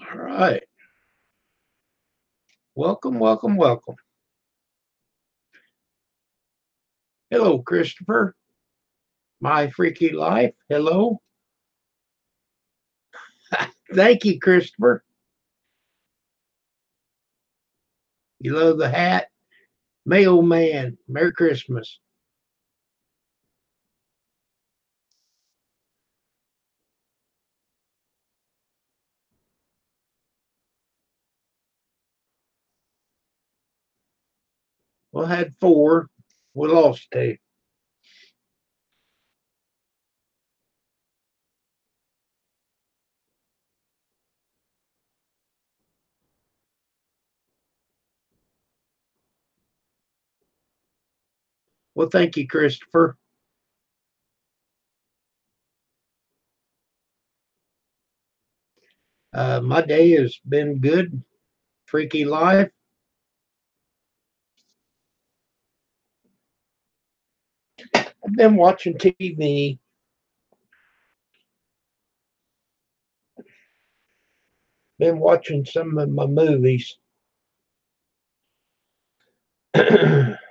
All right. Welcome, welcome, welcome. Hello, Christopher. My freaky life. Hello. Thank you, Christopher. You love the hat. Mailman. Merry Christmas. Well, I had four. We lost two. Well, thank you, Christopher. My day has been good. Freaky life. I've been watching TV. Been watching some of my movies. uh,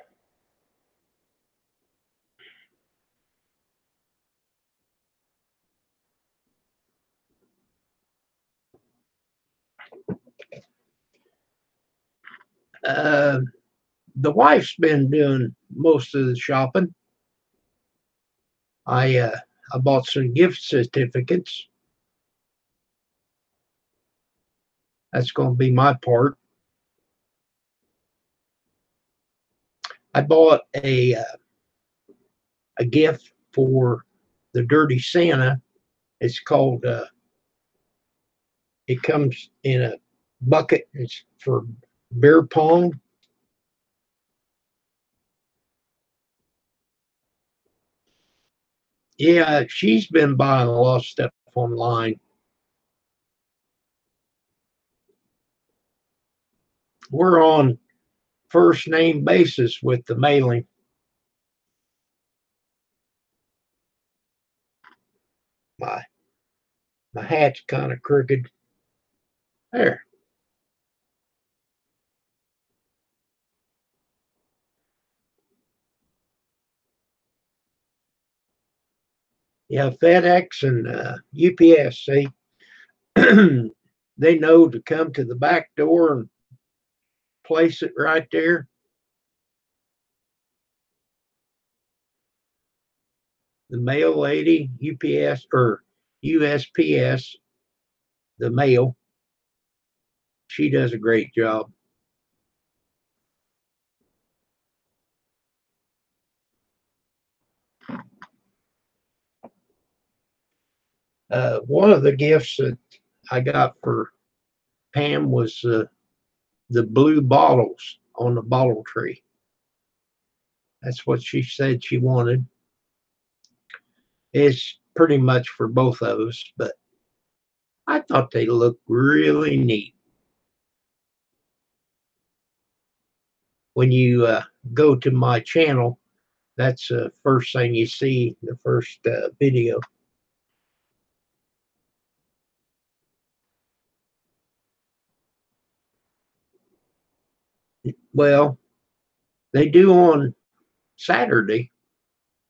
the wife's been doing most of the shopping. I bought some gift certificates. That's going to be my part. I bought a gift for the Dirty Santa. It's called. It comes in a bucket. It's for beer pong. Yeah, she's been buying a lot of stuff online. We're on first name basis with the mailing. My my hat's kind of crooked. There. Yeah, FedEx and UPS. They know to come to the back door and place it right there. The mail lady, UPS or USPS, the mail, she does a great job. One of the gifts that I got for Pam was the blue bottles on the bottle tree. That's what she said she wanted. It's pretty much for both of us, but I thought they looked really neat. When you go to my channel, that's the first thing you see, the first video. Well, they do on Saturday.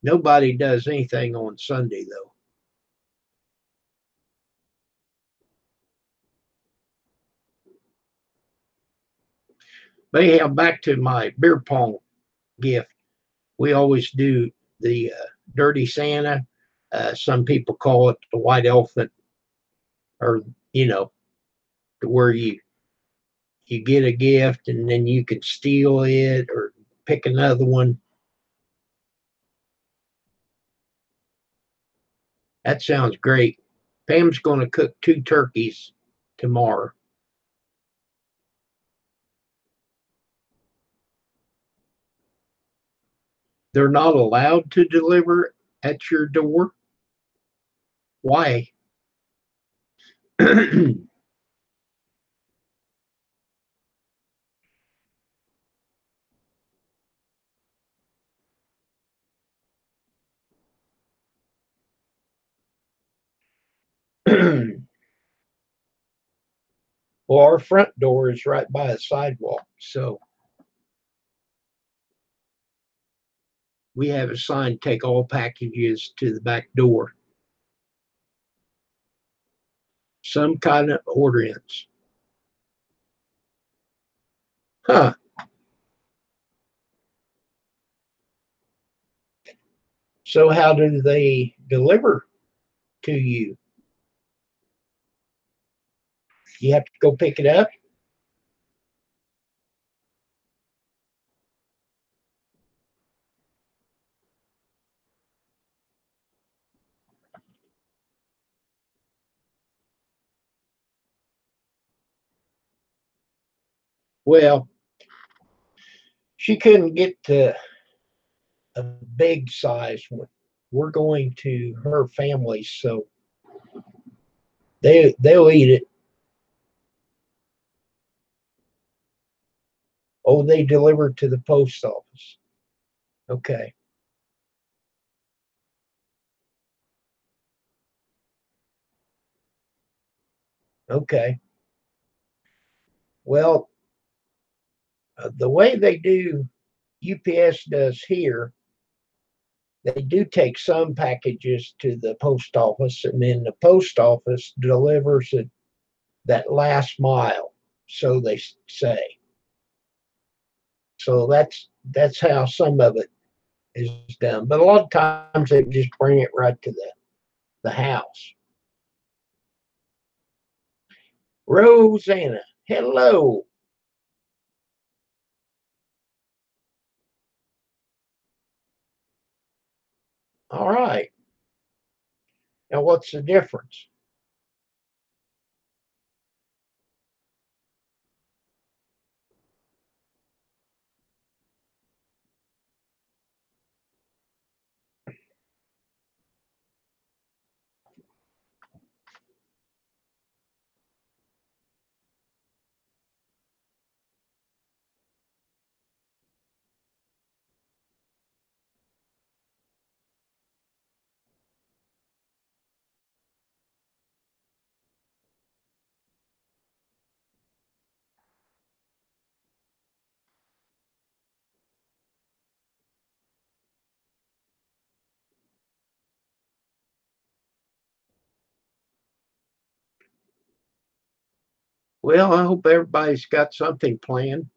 Nobody does anything on Sunday, though. But anyhow, back to my beer pong gift. We always do the Dirty Santa. Some people call it the White Elephant, or you know, where you get a gift and then you can steal it or pick another one. That sounds great. Pam's going to cook two turkeys tomorrow. They're not allowed to deliver at your door. Why? Well, our front door is right by a sidewalk, so we have a sign, take all packages to the back door. Some kind of ordinance. Huh. So how do they deliver to you? You have to go pick it up? Well, she couldn't get to a big size one. We're going to her family, so they'll eat it. Oh, they delivered to the post office. Okay. Okay. Well, the way they do UPS does here, they do take some packages to the post office, and then the post office delivers it that last mile, so they say. So that's how some of it is done. But a lot of times they just bring it right to the house. Rosanna, hello. All right. Now what's the difference? Well, I hope everybody's got something planned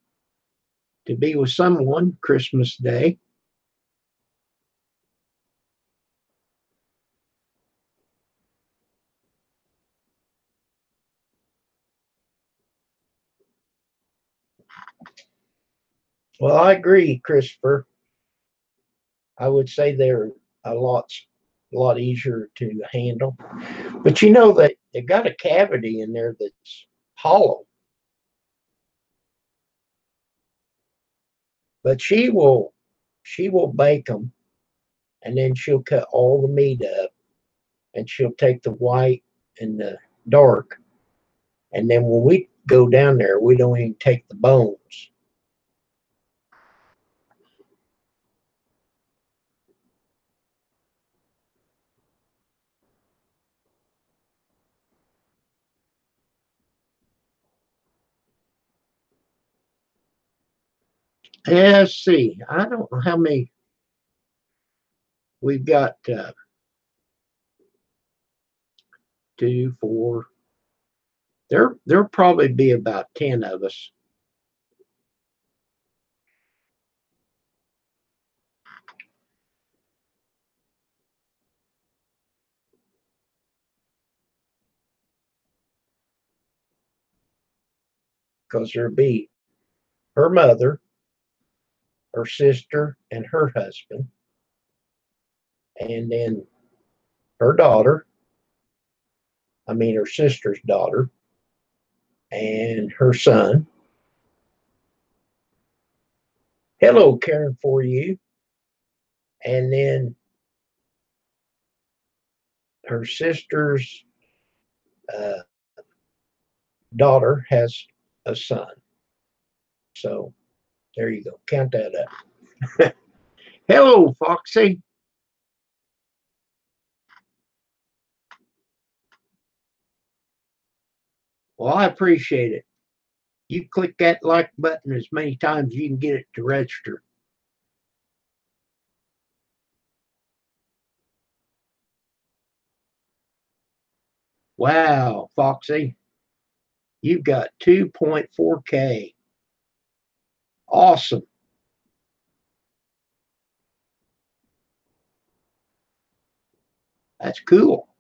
to be with someone Christmas Day. Well, I agree, Christopher. I would say they're a lot easier to handle. But you know that they've got a cavity in there that's hollow. But she will bake them, and then she'll cut all the meat up, and she'll take the white and the dark, and then when we go down there, we don't even take the bones. Let's see. I don't know how many we've got. Two, four. There'll probably be about 10 of us. Because there'll be her mother, her sister, and her husband, and then her daughter. I mean, her sister's daughter, and her son. Hello, Karen, for you. And then her sister's uh, daughter has a son. So there you go. Count that up. Hello, Foxy. Well, I appreciate it. You click that like button as many times as you can get it to register. Wow, Foxy, you've got 2.4K. Awesome. That's cool.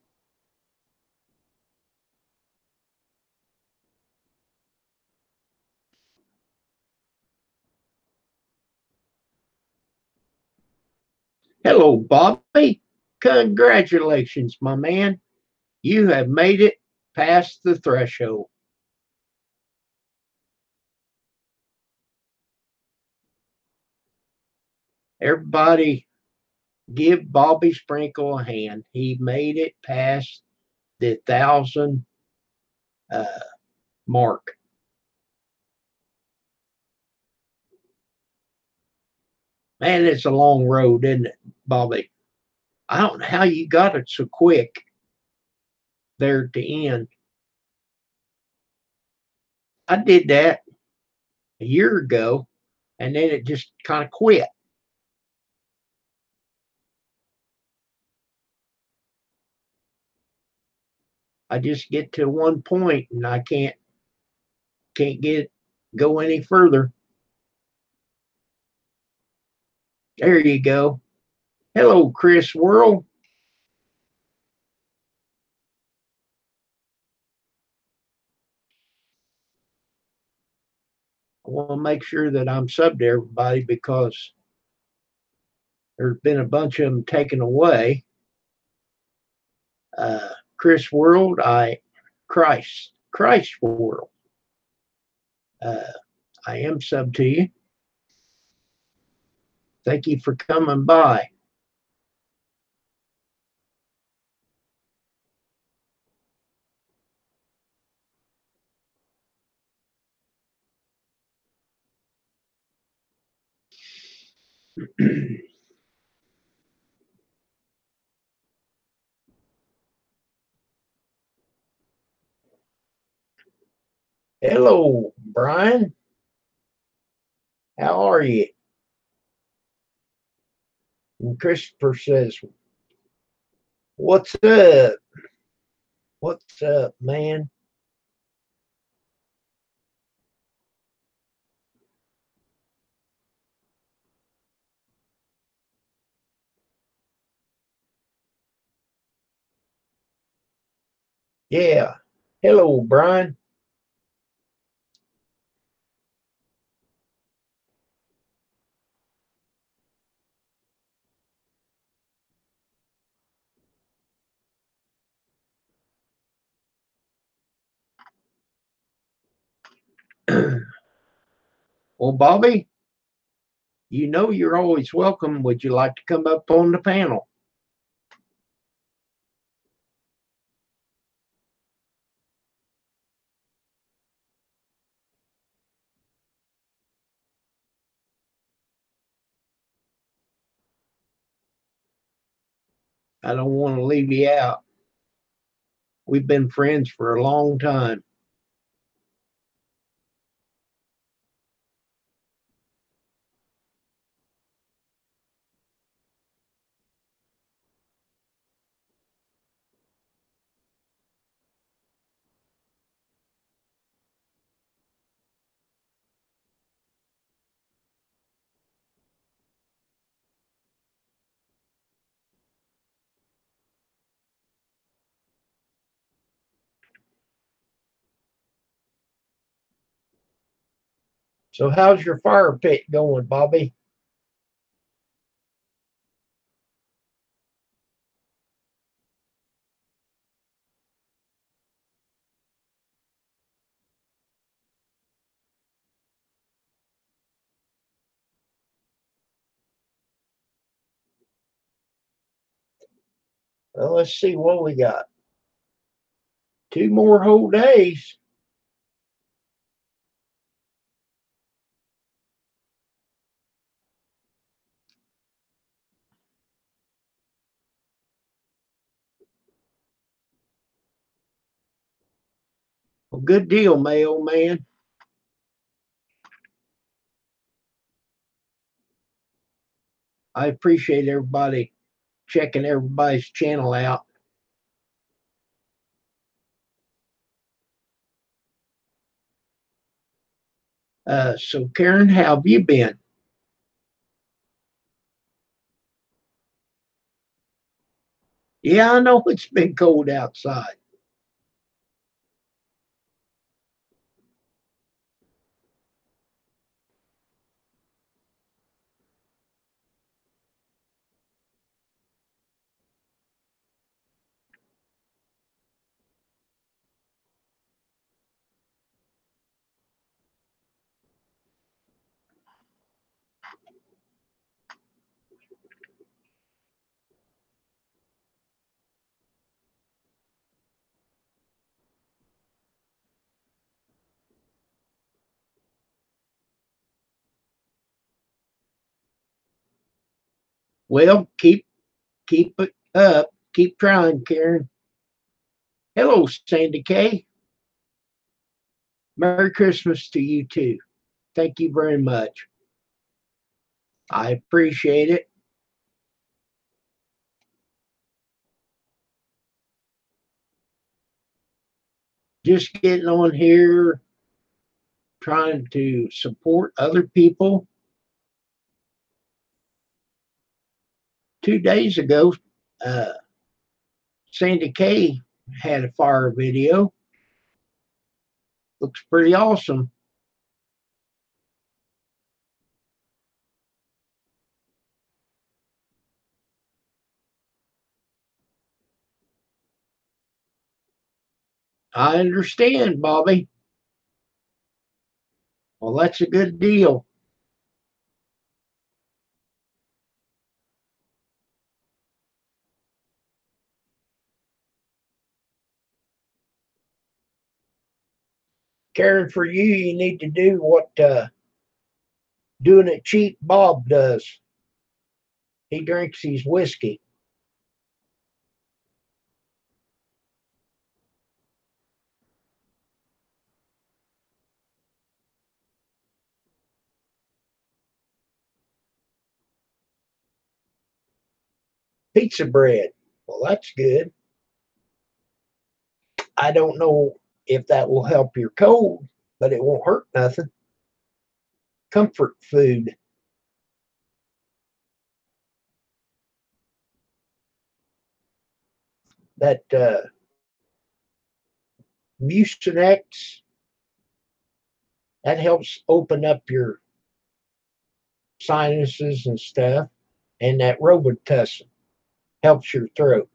Hello, Bobby. Congratulations, my man. You have made it past the threshold. Everybody give Bobby Sprinkle a hand. He made it past the 1,000 uh, mark. Man, it's a long road, isn't it, Bobby? I don't know how you got it so quick there at the end. I did that a year ago, and then it just kind of quit. I just get to one point, and I can't get go any further. There you go. Hello, Chris Worrell. I want to make sure that I'm subbed to everybody because there's been a bunch of them taken away. Chris World, Christ World. Uh, I am sub to you. Thank you for coming by. Hello, Brian. How are you? And Christopher says, "What's up? What's up, man?" Yeah. Hello, Brian. Well, Bobby, you know you're always welcome. Would you like to come up on the panel? I don't want to leave you out. We've been friends for a long time. So, how's your fire pit going, Bobby? Well, let's see what we got. 2 more whole days. Well, good deal, my old man. I appreciate everybody checking everybody's channel out. So Karen, how have you been? Yeah, I know it's been cold outside. Well, keep it up. Keep trying, Karen. Hello, Sandy K. Merry Christmas to you too. Thank you very much. I appreciate it. Just getting on here, trying to support other people. 2 days ago, uh, Sandy K had a fire video. Looks pretty awesome. I understand, Bobby. Well, that's a good deal. Karen, for you, you need to do what doing it cheap Bob does. He drinks his whiskey. Pizza bread. Well, that's good. I don't know if that will help your cold, but it won't hurt nothing. Comfort food. That Mucinex, that helps open up your sinuses and stuff. And that Robitussin helps your throat.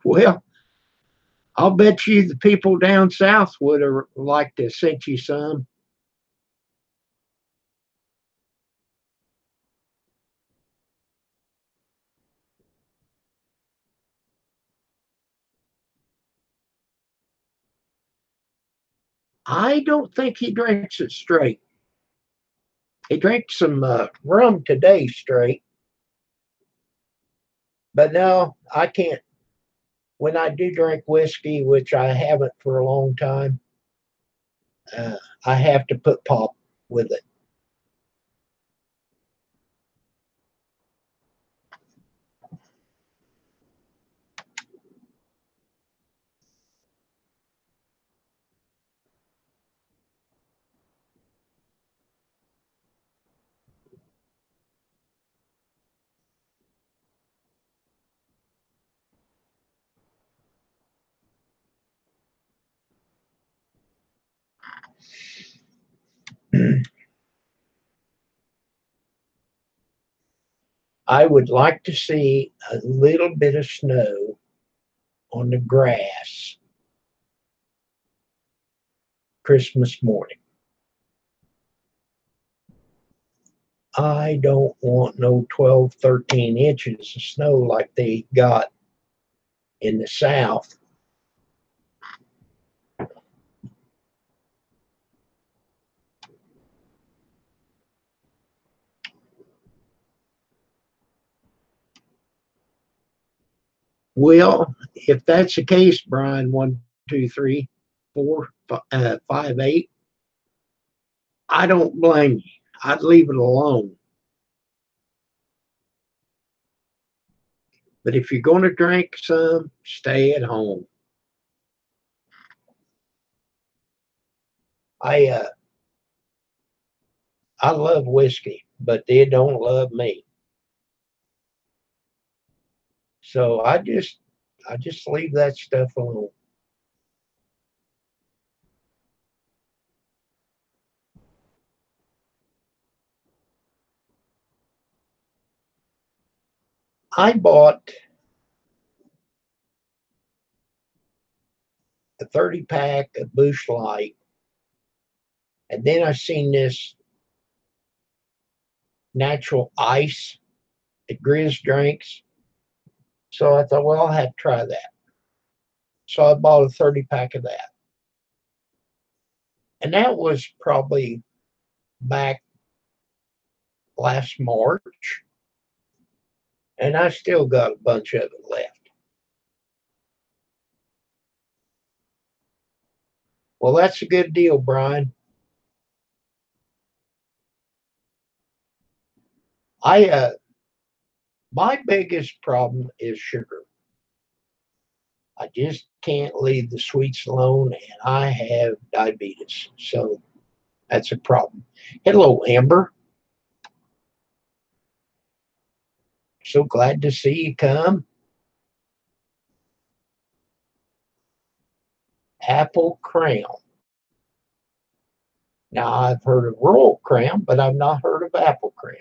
Well, I'll bet you the people down south would have liked to sent you some. I don't think he drinks it straight. He drank some rum today straight, but no, I can't. When I do drink whiskey, which I haven't for a long time, uh, I have to put pop with it. I would like to see a little bit of snow on the grass Christmas morning. I don't want no 12, 13 inches of snow like they got in the South. Well, if that's the case, Brian, 1, 2, 3, 4, 5, 8, I don't blame you. I'd leave it alone. But if you're going to drink some, stay at home. I uh, I love whiskey, but they don't love me. So I just leave that stuff alone. I bought a 30 pack of Bush Light, and then I seen this natural ice that Grizz drinks. So I thought, well, I'll have to try that. So I bought a 30 pack of that. And that was probably back last March. And I still got a bunch of it left. Well, that's a good deal, Brian. I My biggest problem is sugar. I just can't leave the sweets alone, and I have diabetes. So that's a problem. Hello, Amber. So glad to see you come. Apple Crown. Now, I've heard of Royal Crown, but I've not heard of Apple Crown.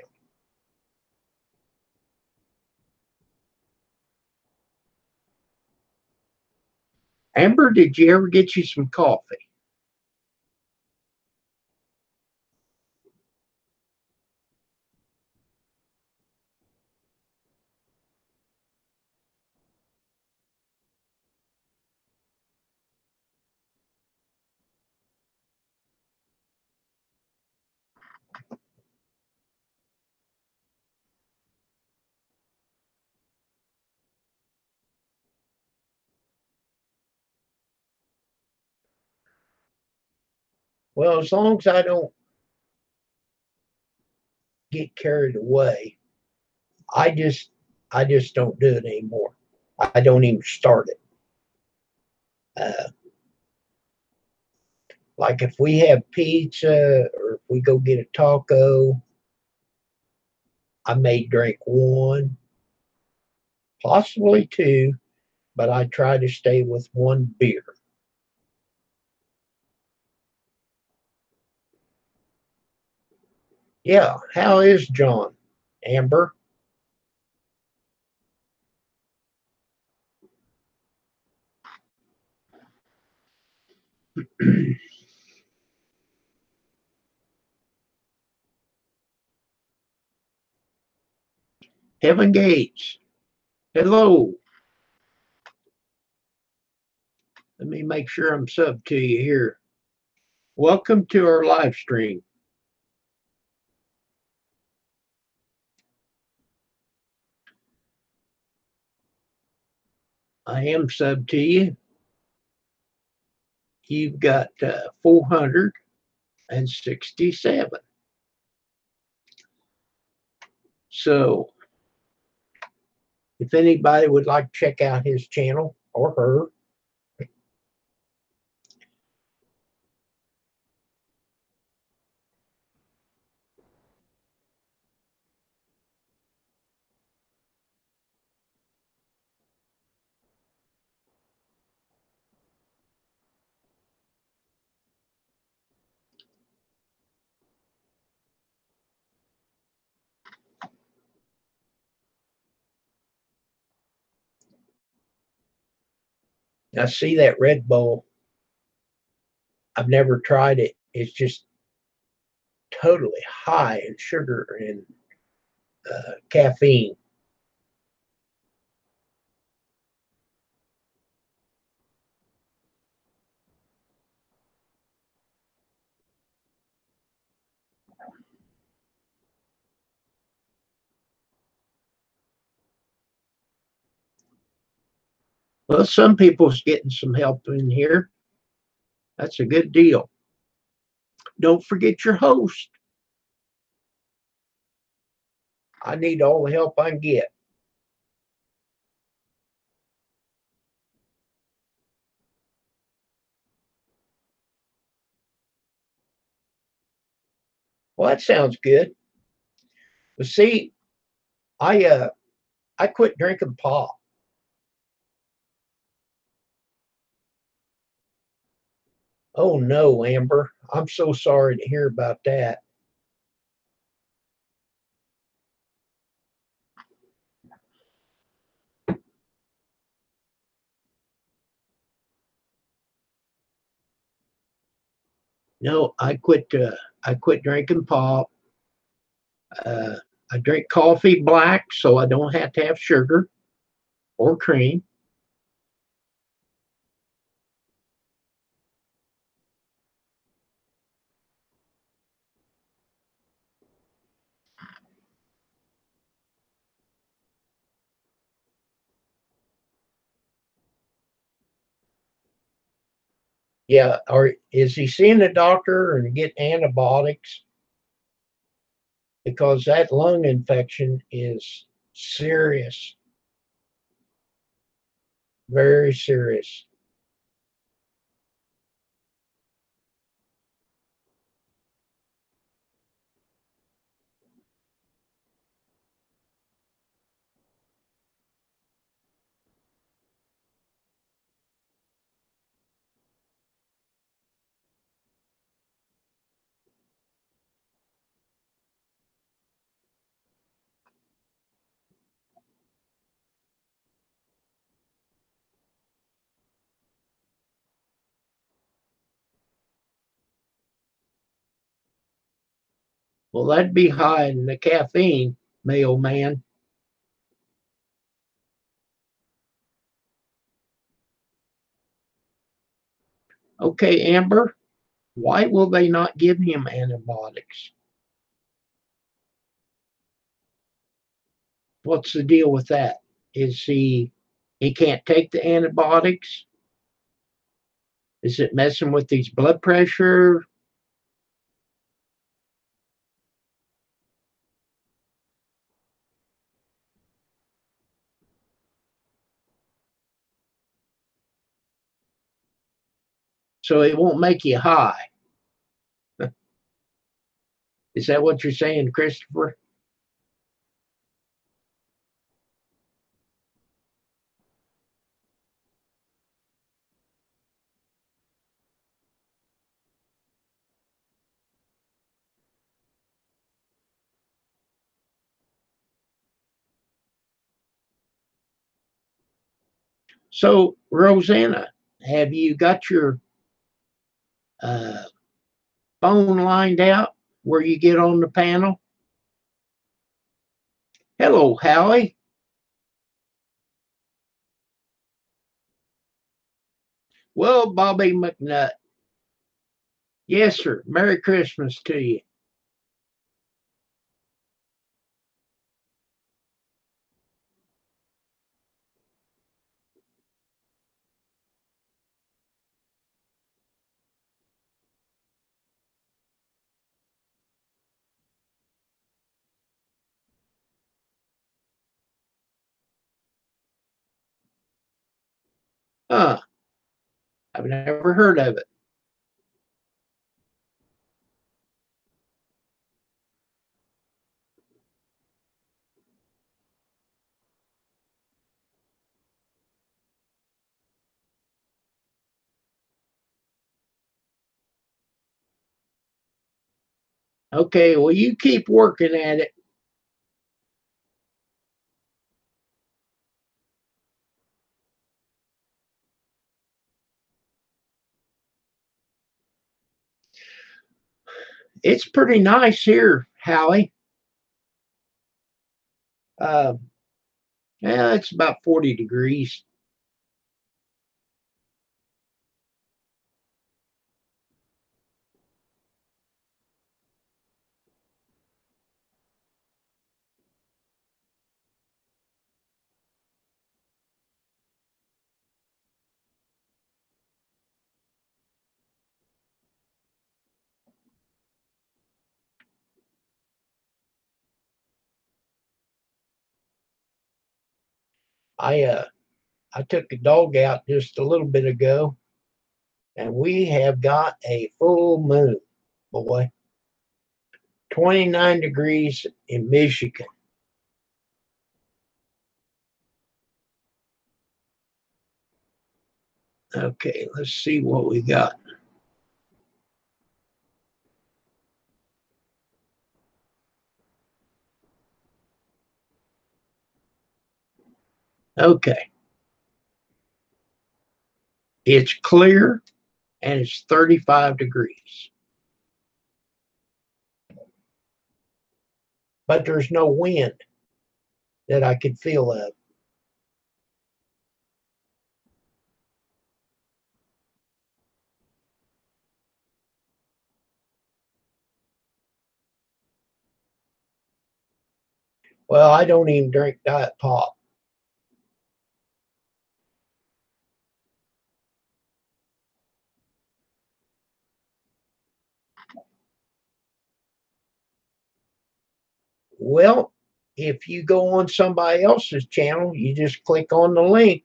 Amber, did you ever get you some coffee? Well, as long as I don't get carried away, I just I just don't do it anymore. I don't even start it. Uh, like if we have pizza or if we go get a taco, I may drink one, possibly two, but I try to stay with one beer. Yeah, how is John? Amber, Heaven Gates. Hello. Let me make sure I'm sub to you here. Welcome to our live stream. I am sub to you. You've got 467. So if anybody would like to check out his channel or her, I see that Red Bull. I've never tried it. It's just totally high in sugar and caffeine. Well, some people's getting some help in here. That's a good deal. Don't forget your host. I need all the help I can get. Well, that sounds good. But see, I quit drinking pop. Oh no, Amber. I'm so sorry to hear about that. No, I quit drinking pop. Uh, I drink coffee black so I don't have to have sugar or cream. Yeah, or is he seeing a doctor and getting antibiotics? Because that lung infection is serious, very serious. Well, that'd be high in the caffeine, mailman. Okay, Amber, why will they not give him antibiotics? What's the deal with that? Is he can't take the antibiotics? Is it messing with his blood pressure? So it won't make you high. Is that what you're saying, Christopher? So, Rosanna, have you got your uh, phone lined out where you get on the panel? Hello, Howie. Well, Bobby McNutt. Yes, sir. Merry Christmas to you. Huh. I've never heard of it. Okay, well, you keep working at it. It's pretty nice here, Howie. Uh, yeah, it's about 40 degrees. I took the dog out just a little bit ago, and we have got a full moon, boy. 29 degrees in Michigan. Okay, let's see what we got. Okay, it's clear and it's 35 degrees, but there's no wind that I could feel of. Well, I don't even drink Diet Pop. Well, if you go on somebody else's channel, you just click on the link.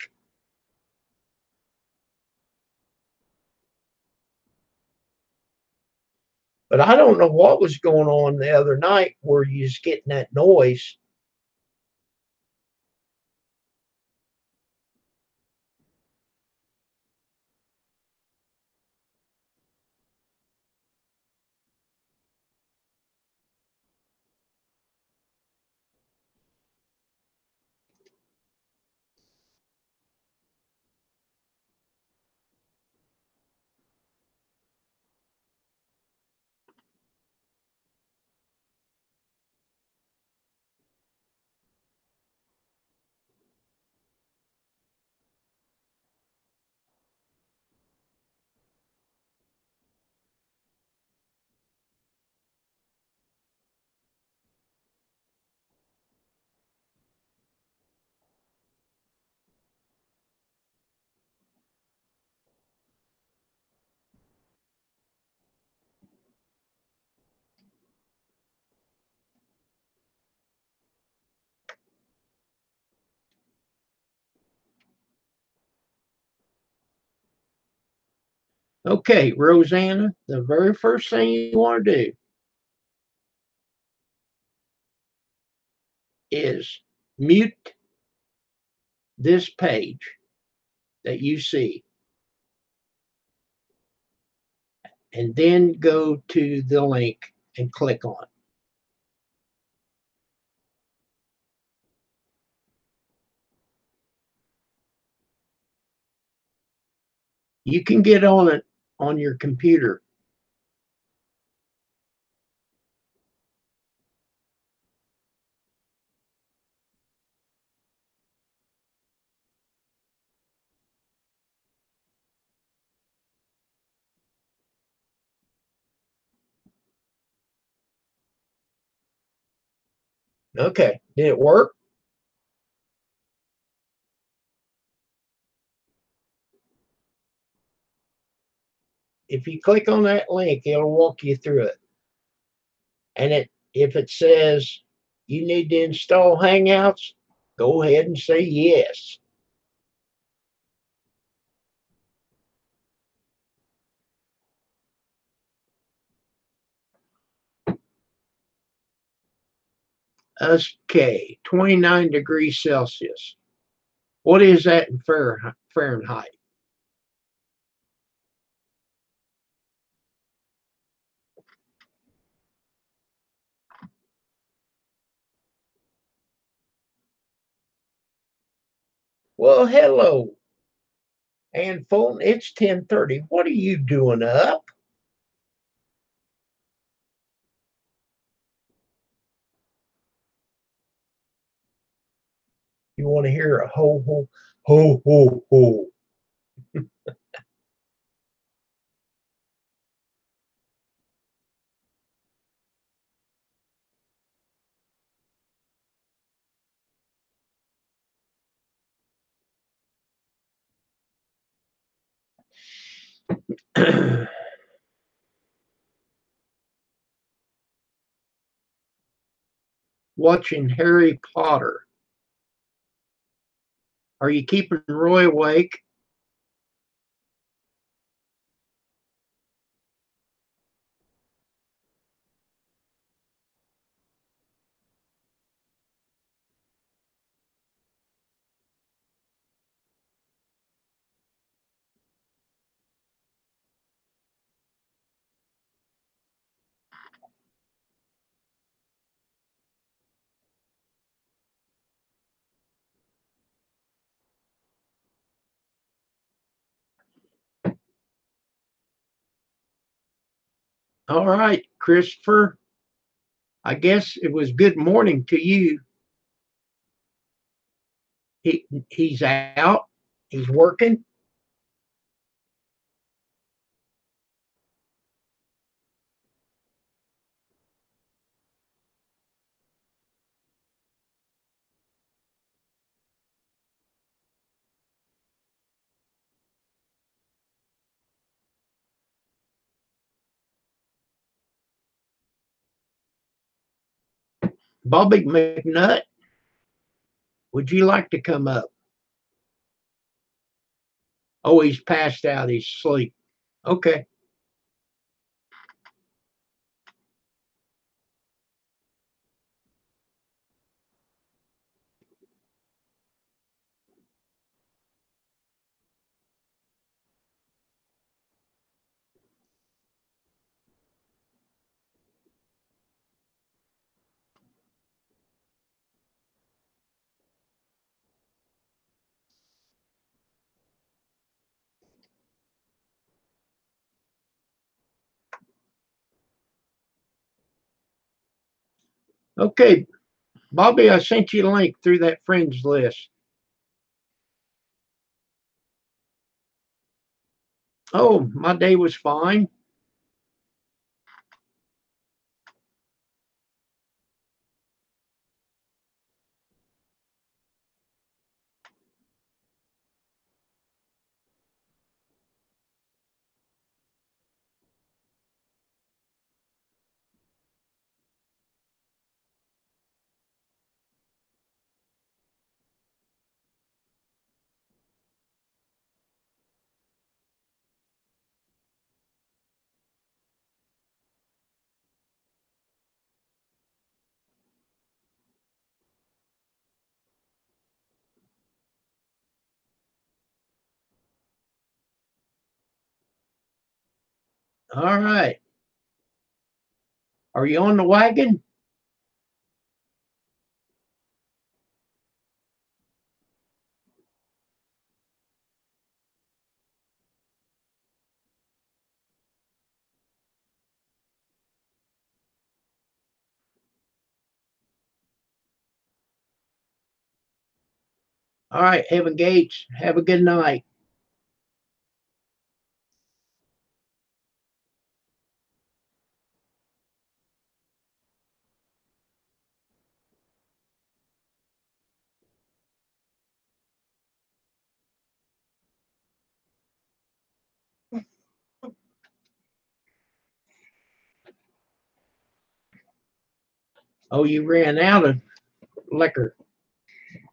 But I don't know what was going on the other night where you was getting that noise. Okay, Rosanna, the very first thing you want to do is mute this page that you see and then go to the link and click on it. You can get on it on your computer. Okay, did it work? If you click on that link, it'll walk you through it. And if it says you need to install Hangouts, go ahead and say yes. Okay, 29 degrees Celsius. What is that in Fahrenheit? Well, hello, Ann Fulton. It's 10:30. What are you doing up? You want to hear a ho ho ho ho ho? Watching Harry Potter. Are you keeping Roy awake? All right, Christopher. I guess it was good morning to you. He's out. He's working. Bobby McNutt, would you like to come up? Oh, he's passed out. He's asleep. Okay. Okay, Bobby, I sent you a link through that friends list. Oh, my day was fine. All right. Are you on the wagon? All right, Evan Gates, have a good night. Oh, you ran out of liquor.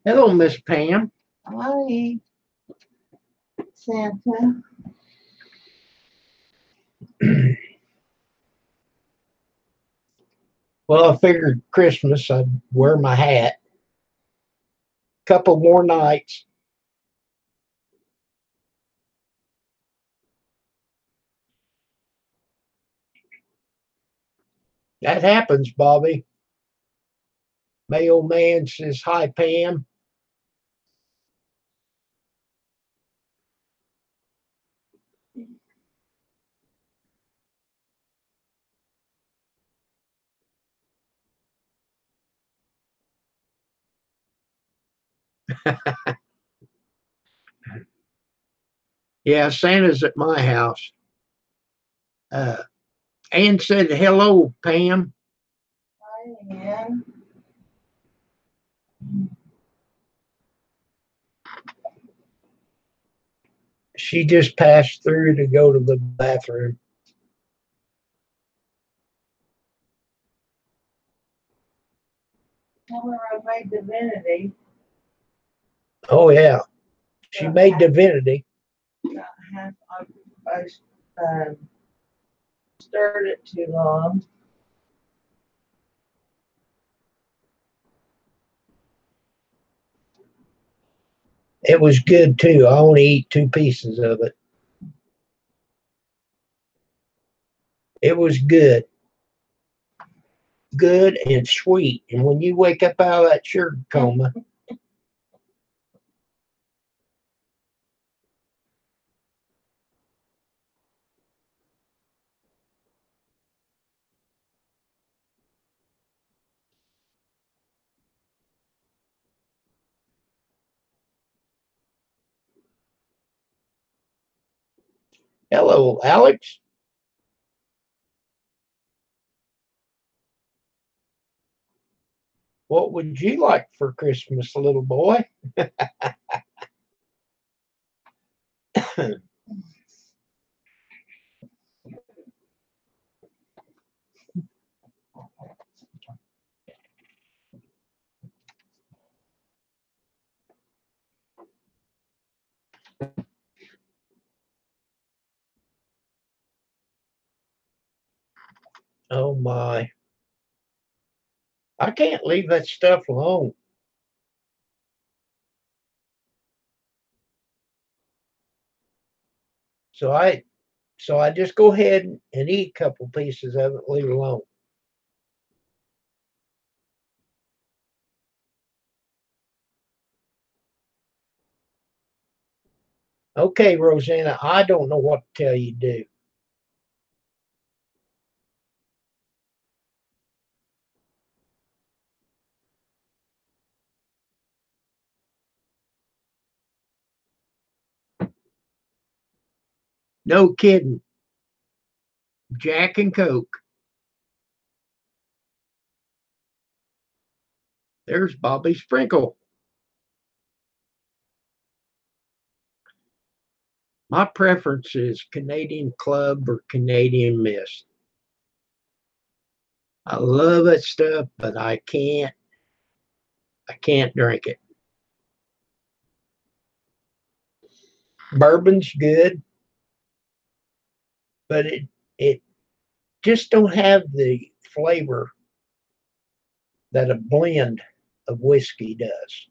Hello, Miss Pam. Hi, Santa. Well, I figured Christmas I'd wear my hat. Couple more nights. That happens, Bobby. Mailman says, "Hi, Pam." Yeah, Santa's at my house. Uh, Ann said, "Hello, Pam." Hi, Ann. She just passed through to go to the bathroom. Tell her I made divinity. Oh, yeah. She made divinity. About half. I stirred it too long. It was good too. I only eat 2 pieces of it. It was good. Good and sweet. And when you wake up out of that sugar coma, hello, Alex. What would you like for Christmas, little boy? Oh my. I can't leave that stuff alone. So I just go ahead and eat a couple pieces of it, leave it alone. Okay, Rosanna, I don't know what to tell you to do. No kidding. Jack and Coke. There's Bobby Sprinkle. My preference is Canadian Club or Canadian Mist. I love that stuff, but I can't drink it. Bourbon's good, but it just don't have the flavor that a blend of whiskey does.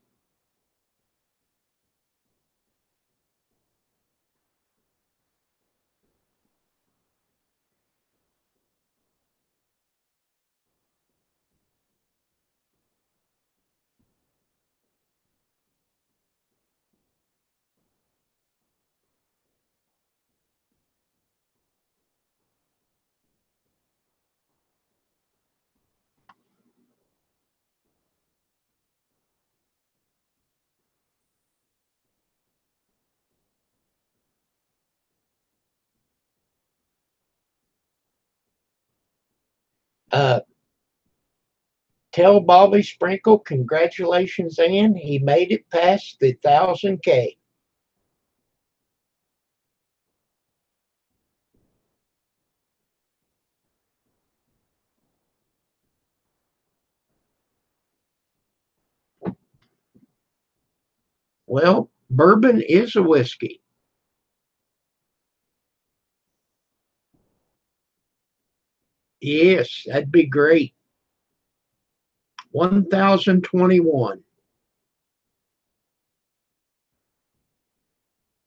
Uh, Tell Bobby Sprinkle congratulations, Ann. He made it past the 1,000K. Well, bourbon is a whiskey. Yes, that'd be great. 1,021.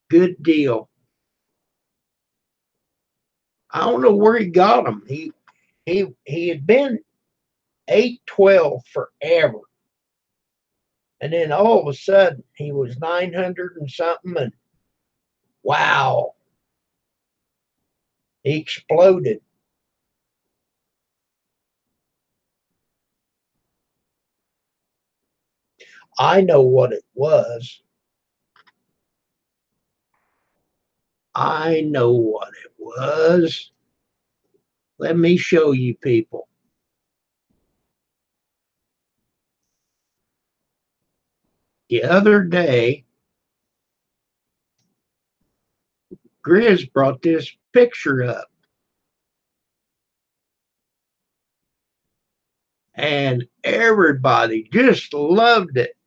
Good deal. I don't know where he got them. He had been 812 forever. And then all of a sudden he was 900 and something, and wow, he exploded. I know what it was. I know what it was. Let me show you people. The other day, Grizz brought this picture up, and everybody just loved it.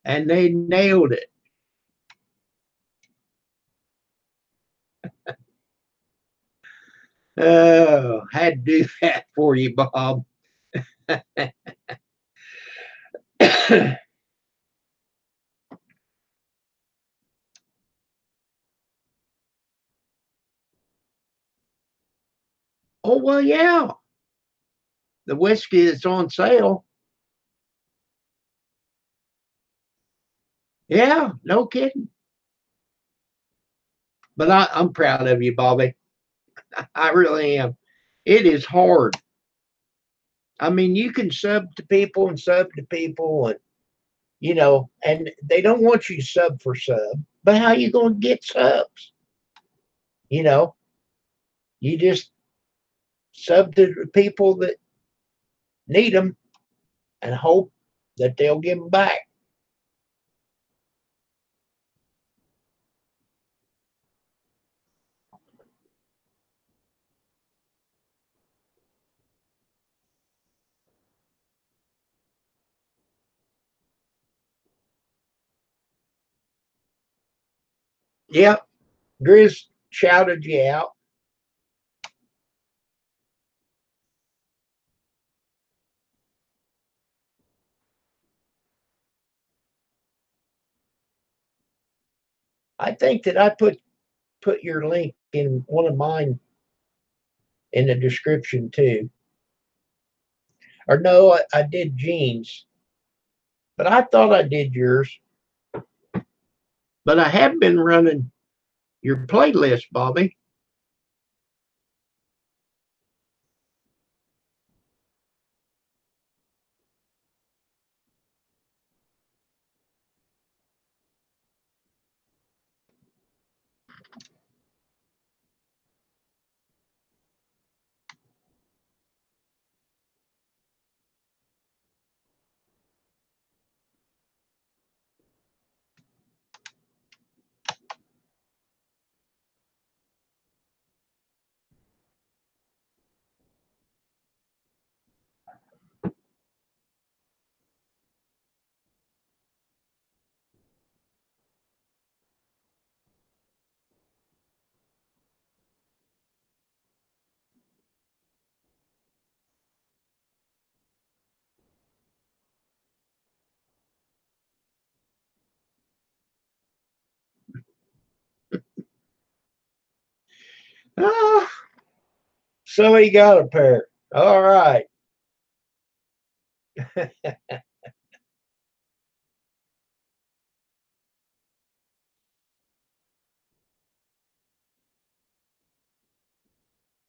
and they nailed it. Oh, had to do that for you, Bob. Oh, well, yeah. The whiskey that's on sale. Yeah, no kidding. But I'm proud of you, Bobby. I really am. It is hard. I mean, you can sub to people and sub to people, and and they don't want you sub for sub. But how you going to get subs? You know, you just sub to the people that need them and hope that they'll give them back. Yep, Grizz shouted you out. I think that I put your link in one of mine in the description too. Or no, I did Gene's, but I thought I did yours. But I have been running your playlist, Bobby. Ah, so he got a pair. All right.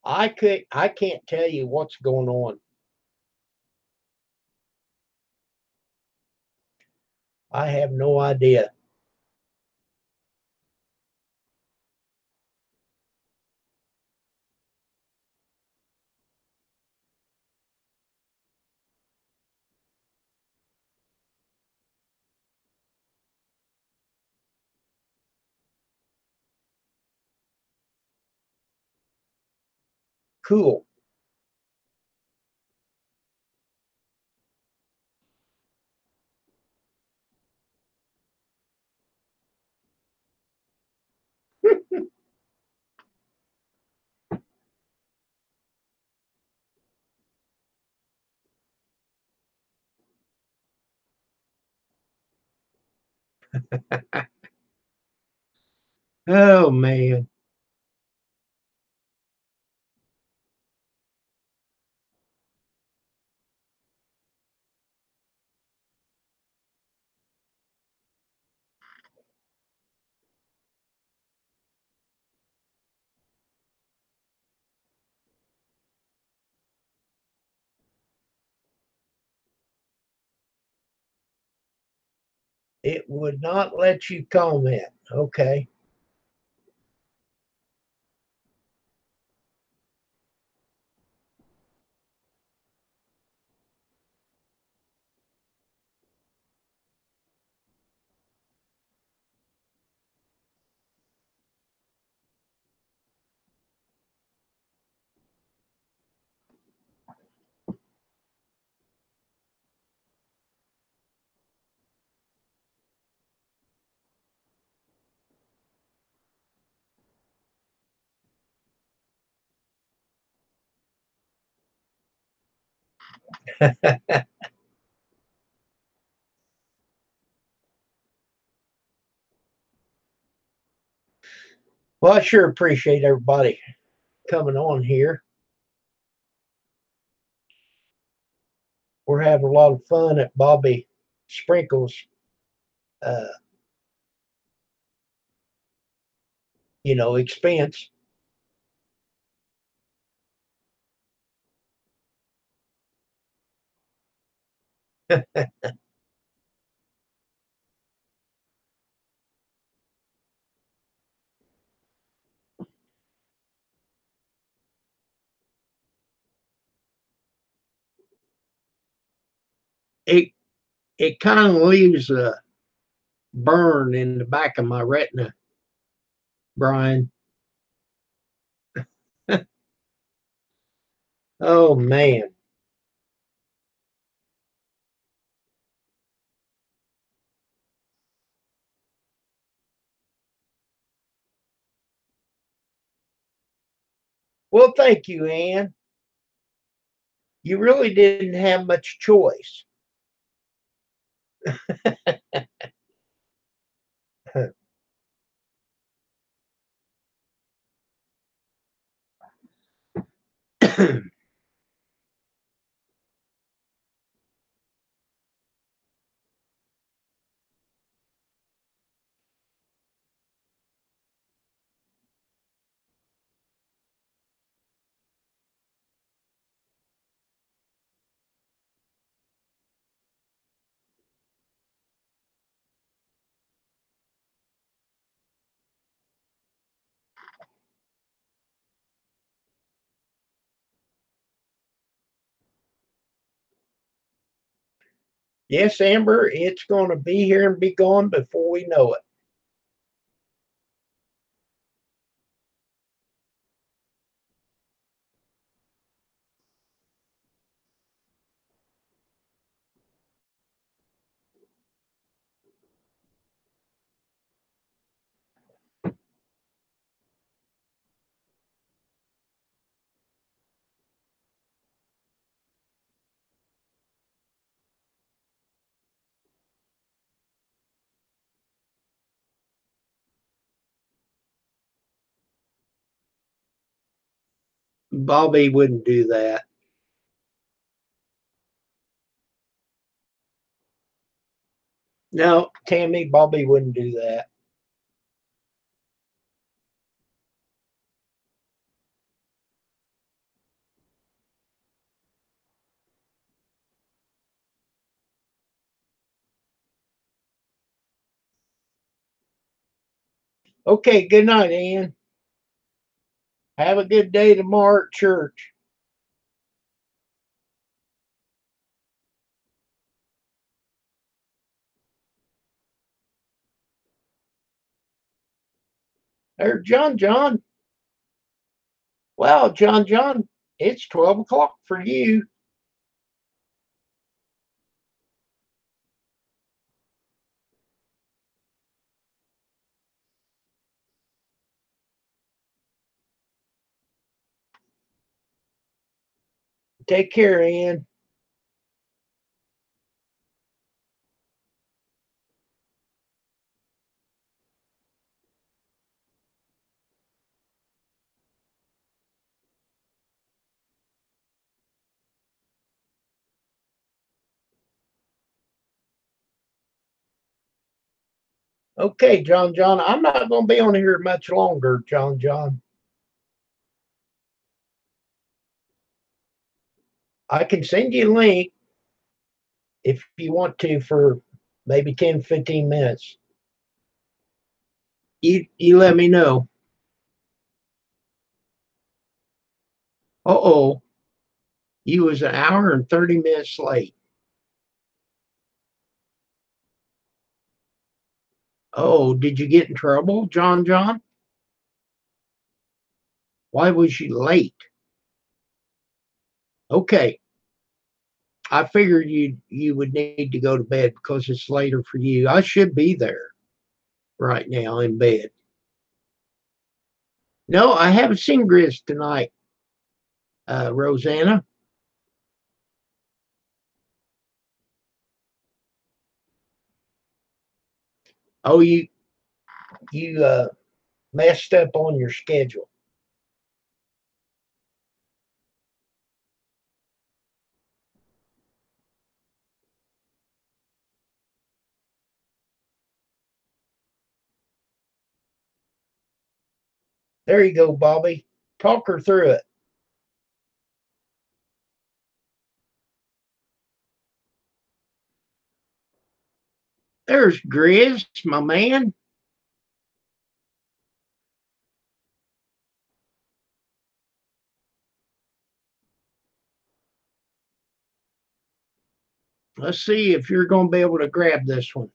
I can't tell you what's going on. I have no idea. Cool. Oh man. It would not let you comment. Okay. Well, I sure appreciate everybody coming on here. We're having a lot of fun at Bobby Sprinkle's, uh, expense. It it kind of leaves a burn in the back of my retina, Brian. Oh man. Well, thank you, Ann. You really didn't have much choice. Yes, Amber, it's going to be here and be gone before we know it. Bobby wouldn't do that. No, Tammy, Bobby wouldn't do that. Okay, good night, Ann. Have a good day tomorrow at church. There's John. Well, John, it's 12 o'clock for you. Take care, Ann. Okay, John, I'm not going to be on here much longer, John. I can send you a link if you want to for maybe 10, 15 minutes. You let me know. Uh-oh, you was an hour and 30 minutes late. Oh, did you get in trouble, John? Why was you late? Okay, I figured you would need to go to bed because it's later for you. I should be there right now in bed. No, I haven't seen Grizz tonight, Rosanna. Oh, you messed up on your schedule. There you go, Bobby. Talk her through it. There's Grizz, my man. Let's see if you're going to be able to grab this one.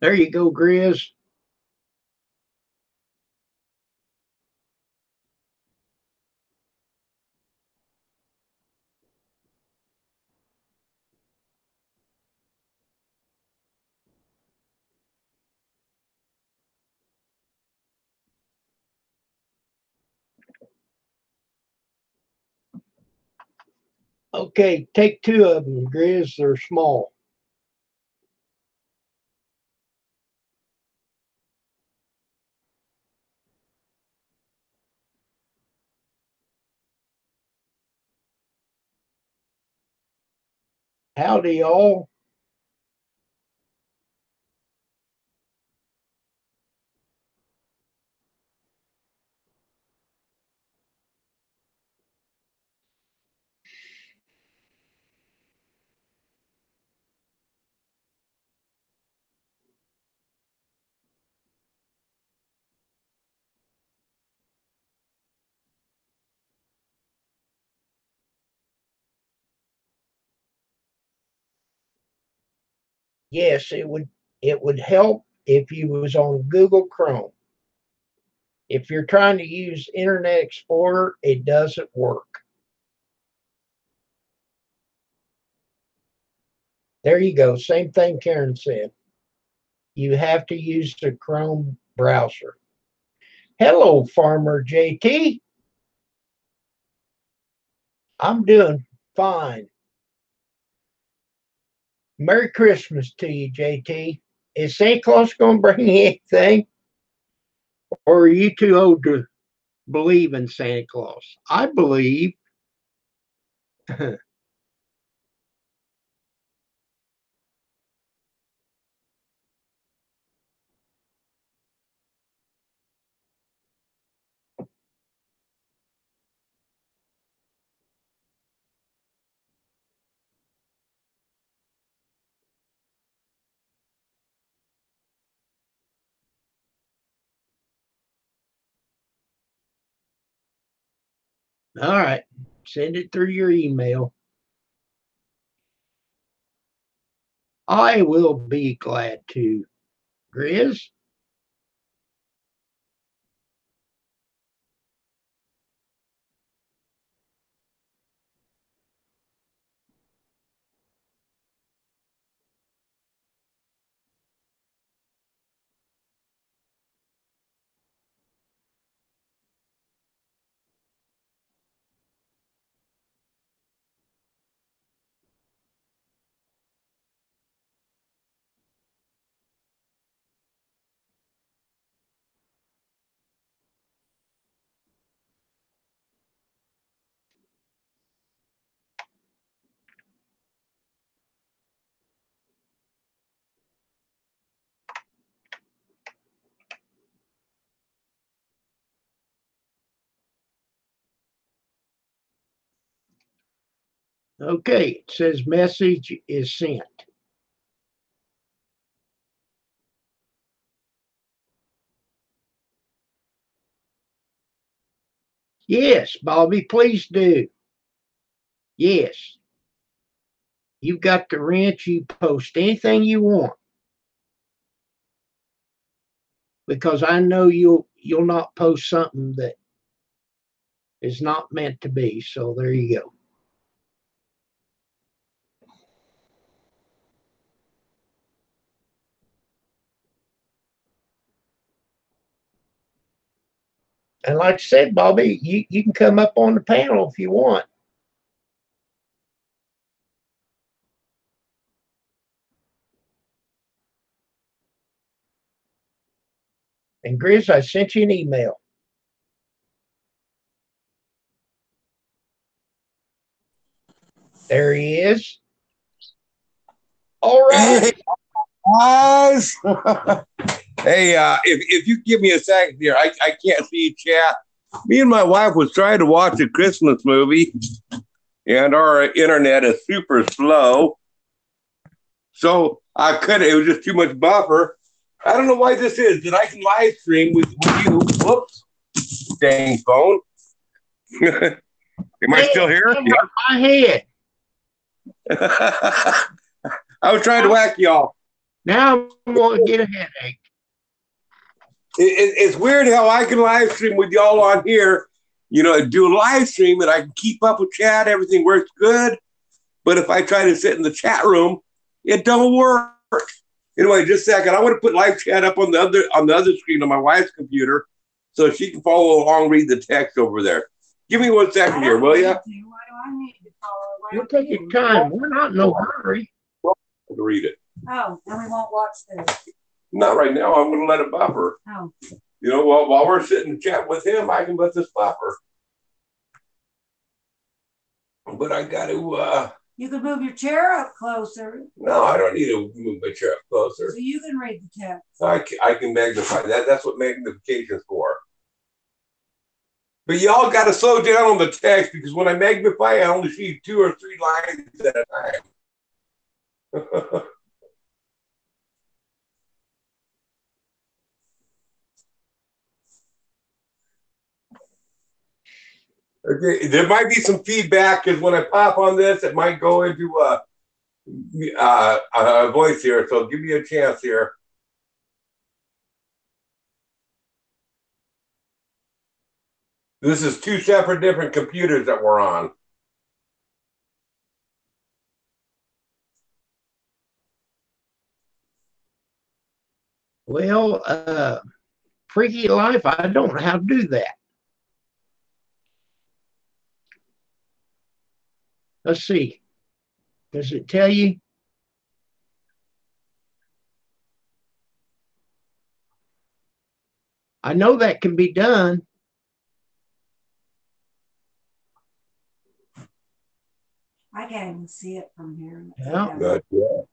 There you go, Grizz. Okay, take two of them, Grizz. They're small. Howdy, all. Yes, it would help if you was on Google Chrome. If you're trying to use Internet Explorer, it doesn't work. There you go. Same thing Karen said. You have to use the Chrome browser. Hello, Farmer JT. I'm doing fine. Merry Christmas to you, JT. Is Santa Claus going to bring you anything? Or are you too old to believe in Santa Claus? I believe. All right. Send it through your email. I will be glad to. Grizz? Okay. It says message is sent. Yes, Bobby, please do. Yes. You've got the wrench. You post anything you want because I know you'll not post something that is not meant to be. So there you go. And like I said, Bobby, you can come up on the panel if you want. And Grizz, I sent you an email. There he is. All right. Hey, guys. Hey, if you give me a second here, I can't see chat. Me and my wife was trying to watch a Christmas movie, and our internet is super slow. So I couldn't. It was just too much buffer. I don't know why this is. That I can live stream with you. Whoops. Dang phone. Am I still here? My head. I was trying to whack y'all. Now I'm going to get a headache. It's weird how I can live stream with y'all on here, do a live stream and I can keep up with chat. Everything works good. But if I try to sit in the chat room, it don't work. Anyway, just a second. I want to put live chat up on the other screen on my wife's computer so she can follow along, read the text over there. Give me 1 second here, will you? Why do I need to follow? We'll take your time. We're not in no hurry. To read it. Oh, and we won't watch this. Not right now. I'm going to let it buffer. Oh. While we're sitting and chat with him, I can let this buffer. But I got to. You can move your chair up closer. No, I don't need to move my chair up closer. So you can read the text. I can magnify that. That's what magnification is for. But y'all got to slow down on the text because when I magnify, I only see 2 or 3 lines at a time. Okay, there might be some feedback because when I pop on this, it might go into a voice here. So give me a chance here. This is 2 separate different computers that we're on. Well, Freaky Life, I don't know how to do that. Let's see. Does it tell you? I know that can be done. I can't even see it from here. Yeah.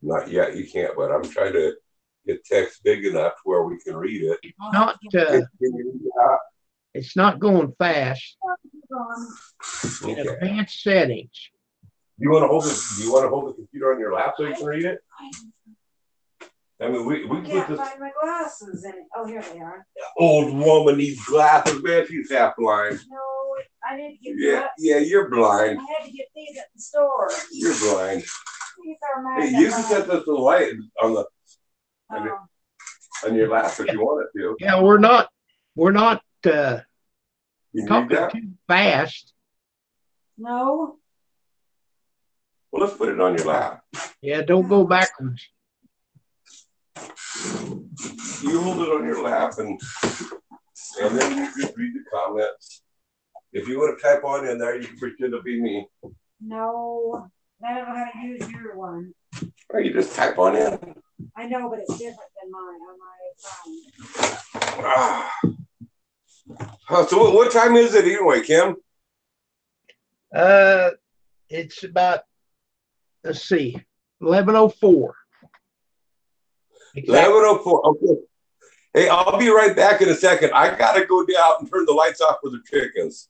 Not yet. You can't, but I'm trying to get text big enough where we can read it. It's not going fast. Okay. In advanced settings. Do you want to hold the computer on your lap so you can read it? I mean, we can't find my glasses. Oh, here they are. Old woman needs glasses, man. She's half blind. No, I need to get Yeah, you're blind. I had to get these at the store. You're blind. These are Hey, you can set this to the light on your lap if you want it to. Yeah, we're not talking too fast. No. Well, let's put it on your lap. Yeah, don't go backwards. You hold it on your lap and then you just read the comments. If you want to type on in there, you can pretend to be me. No, I don't know how to use your one. Or you just type on in. I know, but it's different than mine on my phone. So what time is it anyway, Kim? It's about, let's see, 11:04. Exactly. 11:04. Okay. Hey, I'll be right back in a second. I gotta go down and turn the lights off for the chickens.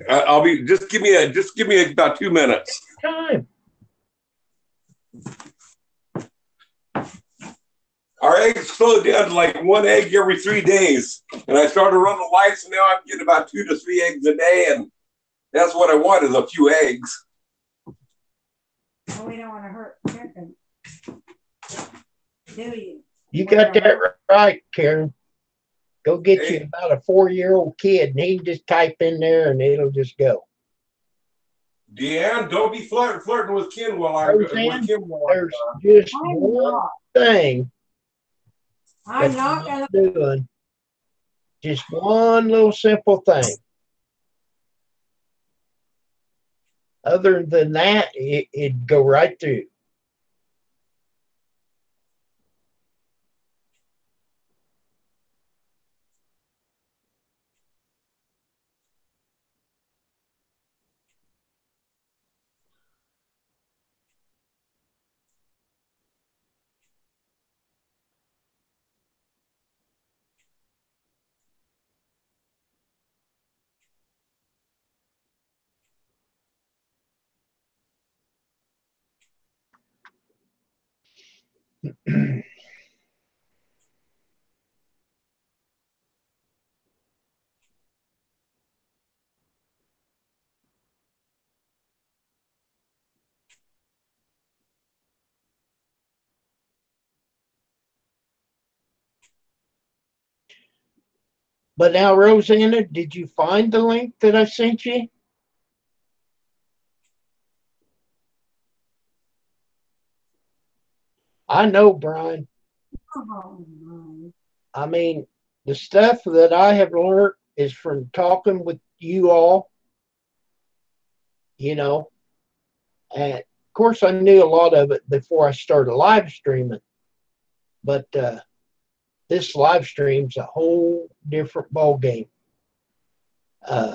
I'll be just give me about 2 minutes. Time. Our eggs slowed down to like 1 egg every 3 days, and I started running the lights, and now I'm getting about 2 to 3 eggs a day, and that's what I want is a few eggs. Well, we don't want to hurt chicken. Do you? You got that right, Karen. Go get you about a 4-year-old kid, and he can just type in there, and it'll just go. Deanne, don't be flirting with Kim while I'm Roseanne, with Kim while there's just I'm one not. thing I'm that not you're gonna. not doing. Just one little simple thing. Other than that, it'd go right through. But now, Rosanna, did you find the link that I sent you? I know, Brian. Oh, my. I mean, the stuff that I have learned is from talking with you all, you know, and of course, I knew a lot of it before I started live streaming, but this live stream's a whole different ball game. I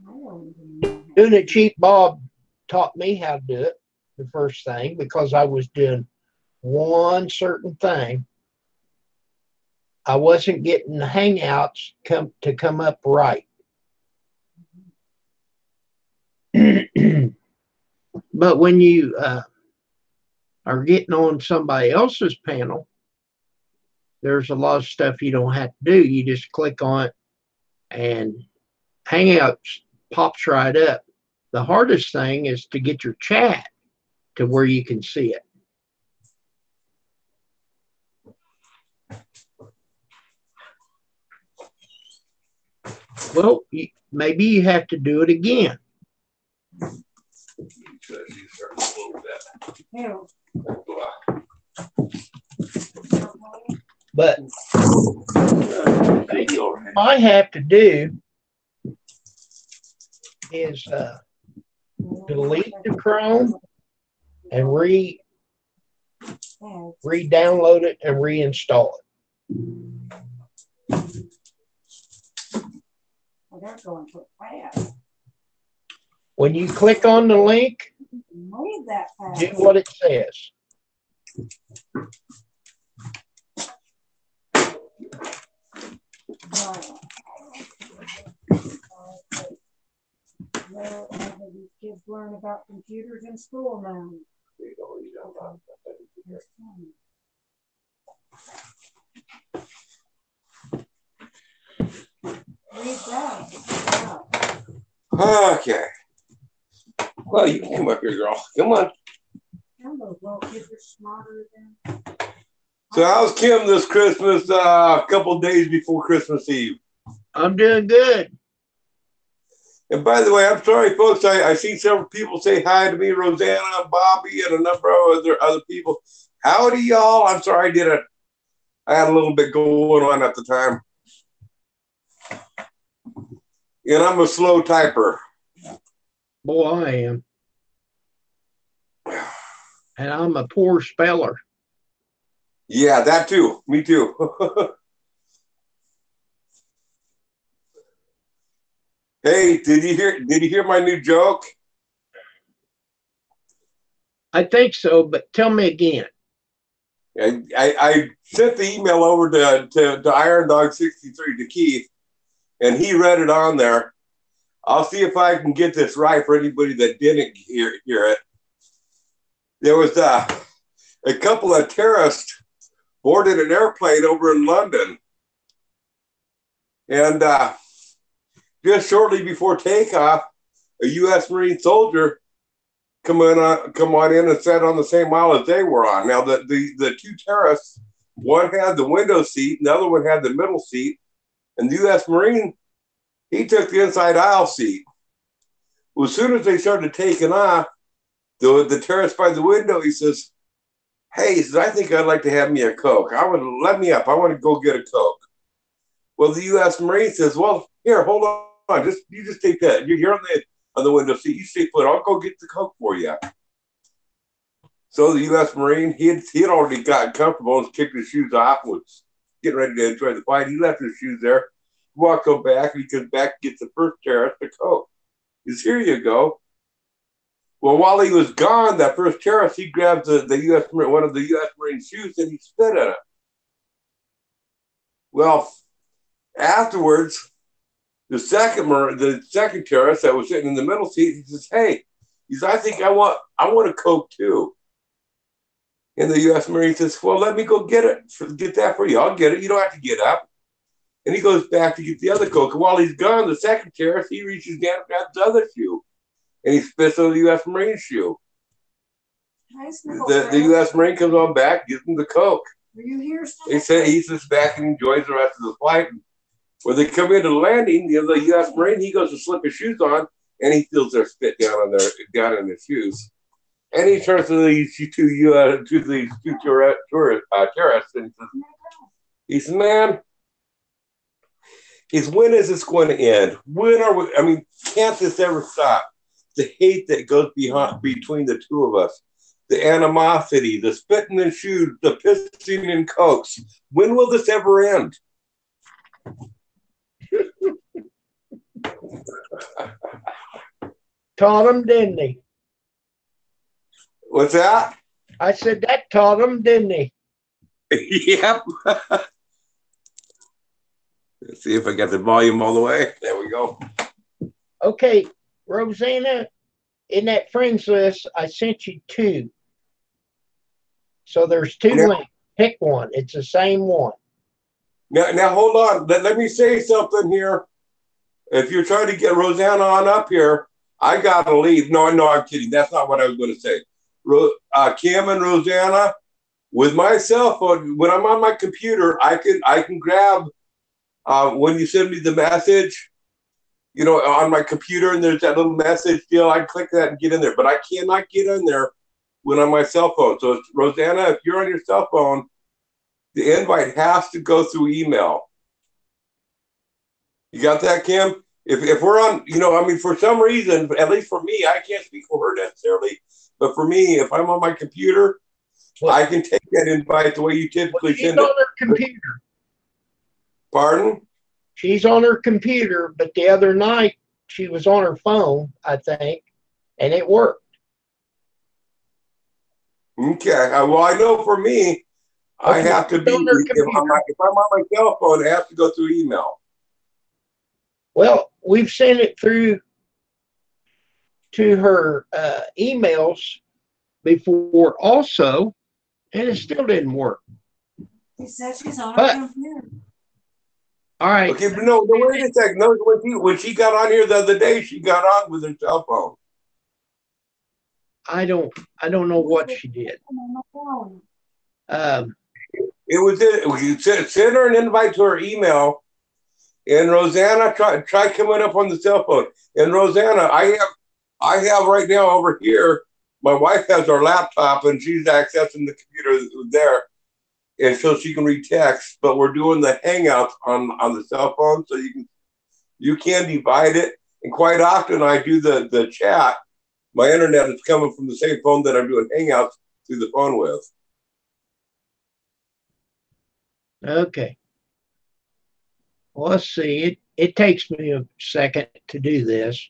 don't even know. Doing it cheap, Bob taught me how to do it the first thing because I was doing one certain thing. I wasn't getting the hangouts to come up right. But when you are getting on somebody else's panel, there's a lot of stuff you don't have to do. You just click on it and Hangouts pops right up. The hardest thing is to get your chat to where you can see it. Well, maybe you have to do it again. But maybe what you might have to do is delete the Chrome and re-download it and reinstall it. They're going so fast. When you click on the link, Move that fast. do what it says. Well, these kids learn about computers in school now. Read that. Okay. Well, you can come up here, girl. Come on. Some of those little kids are smarter than. So how's Kim this Christmas, a couple days before Christmas Eve? I'm doing good. And by the way, I'm sorry, folks. I seen several people say hi to me, Rosanna, Bobby, and a number of other people. Howdy, y'all. I'm sorry I had a little bit going on at the time. And I'm a slow typer. Boy, I am. And I'm a poor speller. Yeah, that too. Me too. Hey, did you hear my new joke? I think so, but tell me again. I sent the email over to Iron Dog 63 to Keith, and he read it on there. I'll see if I can get this right for anybody that didn't hear it. There was a couple of terrorists boarded an airplane over in London, and just shortly before takeoff, a U.S. Marine soldier come on in and sat on the same aisle as they were on. Now, the two terrorists one had the window seat, and the other one had the middle seat. And the U.S. Marine, he took the inside aisle seat. Well, as soon as they started taking off, the terrorist by the window, he says, "Hey," he says, "I think I'd like to have me a Coke. Let me up. I want to go get a Coke." Well, the U.S. Marine says, "Well, here, hold on. You just take that. You're on the window seat. You stay put. I'll go get the Coke for you." So the U.S. Marine, he had already gotten comfortable and kicked his shoes off, was getting ready to enjoy the fight. He left his shoes there, walked on back, and he comes back and gets the first terrorist a Coke. He says, "Here you go." Well, while he was gone, that first terrorist, he grabbed the U.S. Marine, one of the U.S. Marine shoes, and he spit in it. Well, afterwards, the second terrorist that was sitting in the middle seat, he says, "Hey," he says, "I think I want a Coke too." And the U.S. Marine says, "Well, let me go get that for you. I'll get it. You don't have to get up." And he goes back to get the other Coke. And while he's gone, the second terrorist, he reaches down and grabs the other shoe. And he spits on the U.S. Marine shoe. The U.S. Marine comes on back, gives him the Coke. Were you here? They say he sits back and enjoys the rest of the flight. When they come into the landing, the U.S. Marine, he goes to slip his shoes on, and he feels their spit down in his shoes. And he turns to these two terrorists, and he says, "Man, when is this going to end? When are we? I mean, can't this ever stop? The hate that goes between the two of us, the animosity, the spitting in shoes, the pissing in Cokes. When will this ever end?" Taught him, didn't he? What's that? I said that taught him, didn't he? Yep. Let's see if I got the volume all the way. There we go. Okay, Rosanna, in that friends list, I sent you two. So there's two links. Pick one. It's the same one. Now hold on. Let me say something here. If you're trying to get Rosanna on up here, I gotta leave. No, I'm kidding. That's not what I was going to say. Kim and Rosanna, with my cell phone, when I'm on my computer, I can grab when you send me the message, on my computer, and there's that little message deal. I click that and get in there, but I cannot get in there when on my cell phone. So it's, Rosanna, if you're on your cell phone, the invite has to go through email. You got that, Kim? If we're on, for some reason, at least for me, I can't speak for her necessarily, but for me, if I'm on my computer, I can take that invite the way you typically send it. She's on her computer. Pardon? She's on her computer, but the other night she was on her phone, I think, and it worked. Okay. Well, I know for me, I have to be, if I'm on my cell phone, it has to go through email. Well, we've sent it through to her emails before also, and it still didn't work. She said she's on her computer. All right. Okay, but no, wait a second. No, when she got on here the other day, she got on with her cell phone. I don't know what she did. It was you send her an invite to her email, and Rosanna try coming up on the cell phone. And Rosanna, I have right now over here. My wife has our laptop, and she's accessing the computer there, and so she can read text. But we're doing the Hangouts on the cell phone, so you can divide it. And quite often, I do the chat. My internet is coming from the same phone that I'm doing Hangouts through the phone with. Okay. Well, let's see. It takes me a second to do this.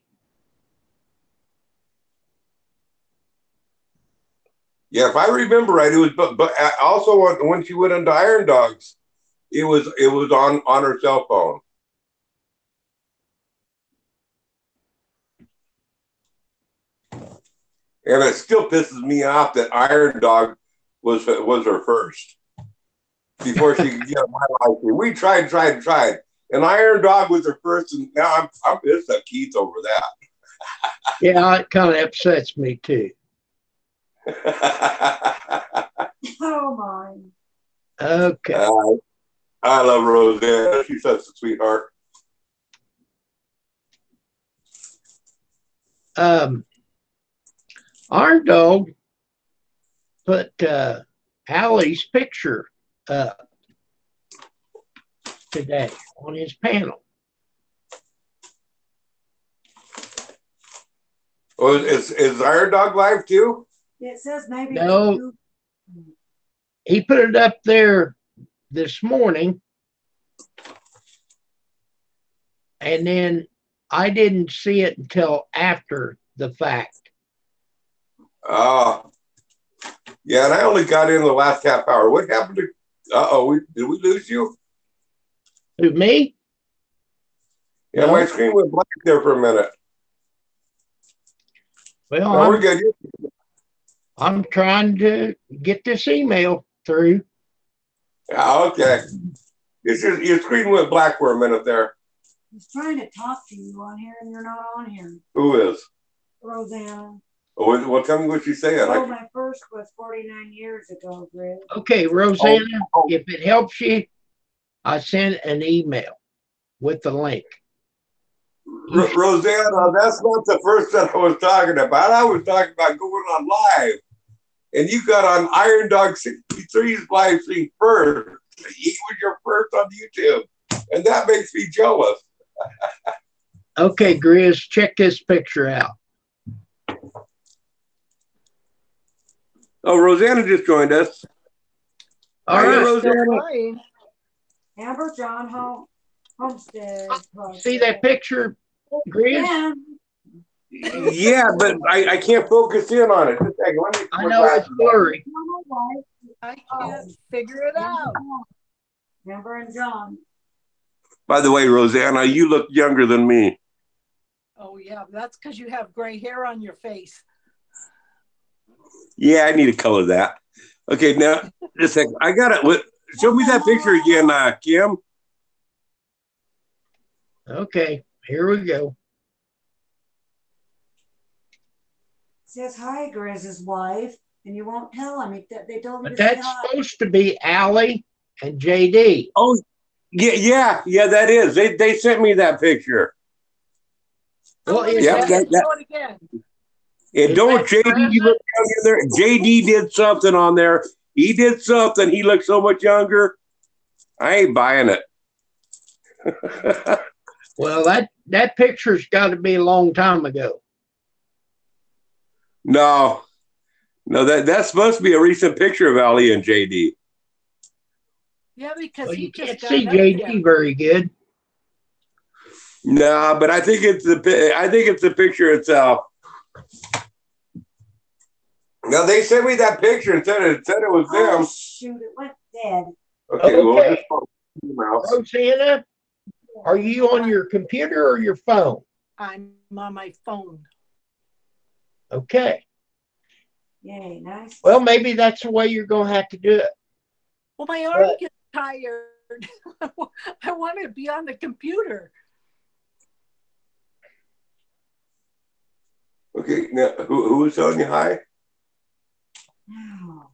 Yeah, if I remember right, it was but also when she went into Iron Dogs, it was on her cell phone. And it still pisses me off that Iron Dog was her first before she could get my life. We tried, and Iron Dog was her first, and now I'm pissed at Keith over that. Yeah, it kind of upsets me too. Oh my! Okay. I love Rosanna. She's such a sweetheart. Our dog put Allie's picture up today on his panel. Oh, is our dog live too? It says maybe. No, he put it up there this morning, and then I didn't see it until after the fact. Yeah, and I only got in the last half hour. What happened to? Did we lose you? Who, me? Yeah, my screen went black there for a minute. Well, we're good. I'm trying to get this email through. Yeah, okay. Your screen went black for a minute there. He's trying to talk to you on here, and you're not on here. Who is? Rosanna. Well, tell me what she's saying. Oh, my first was 49 years ago, Grizz. Okay, Rosanna, if it helps you, I sent an email with the link. Rosanna, that's not the first that I was talking about. I was talking about going on live. And you got on Iron Dog 63's live stream first. He was your first on YouTube. And that makes me jealous. Okay, Grizz, check this picture out. Oh, Rosanna just joined us. All right, Rosanna. Amber John Homestead. See that picture, Grizz? Yeah, but I can't focus in on it. Just a second. I know it's blurry. I can't figure it out. Amber and John. By the way, Rosanna, you look younger than me. Oh, yeah. That's because you have gray hair on your face. Yeah, I need to color that. Okay, now, just a second. I got it. Show me that picture again, Kim. Okay, here we go. Says hi, Grizz's wife, and you won't tell him. They told me But to say that's hi. supposed to be Allie and JD. Oh, yeah, that is. They sent me that picture. Well, show it again. And don't JD look younger there? JD did something on there. He did something. He looked so much younger. I ain't buying it. Well, that picture's got to be a long time ago. No, that's supposed to be a recent picture of Ali and JD. Yeah, because Well, he you just can't see got JD very good. No, but I think it's the picture itself. Now they sent me that picture and said it was them. Oh, shoot, it went dead. Okay. Well, just Rosanna, are you on your computer or your phone? I'm on my phone. Okay. Yay, nice. Well, maybe that's the way you're going to have to do it. Well, my arm gets tired. I want to be on the computer. Okay, now who is telling you hi? Oh,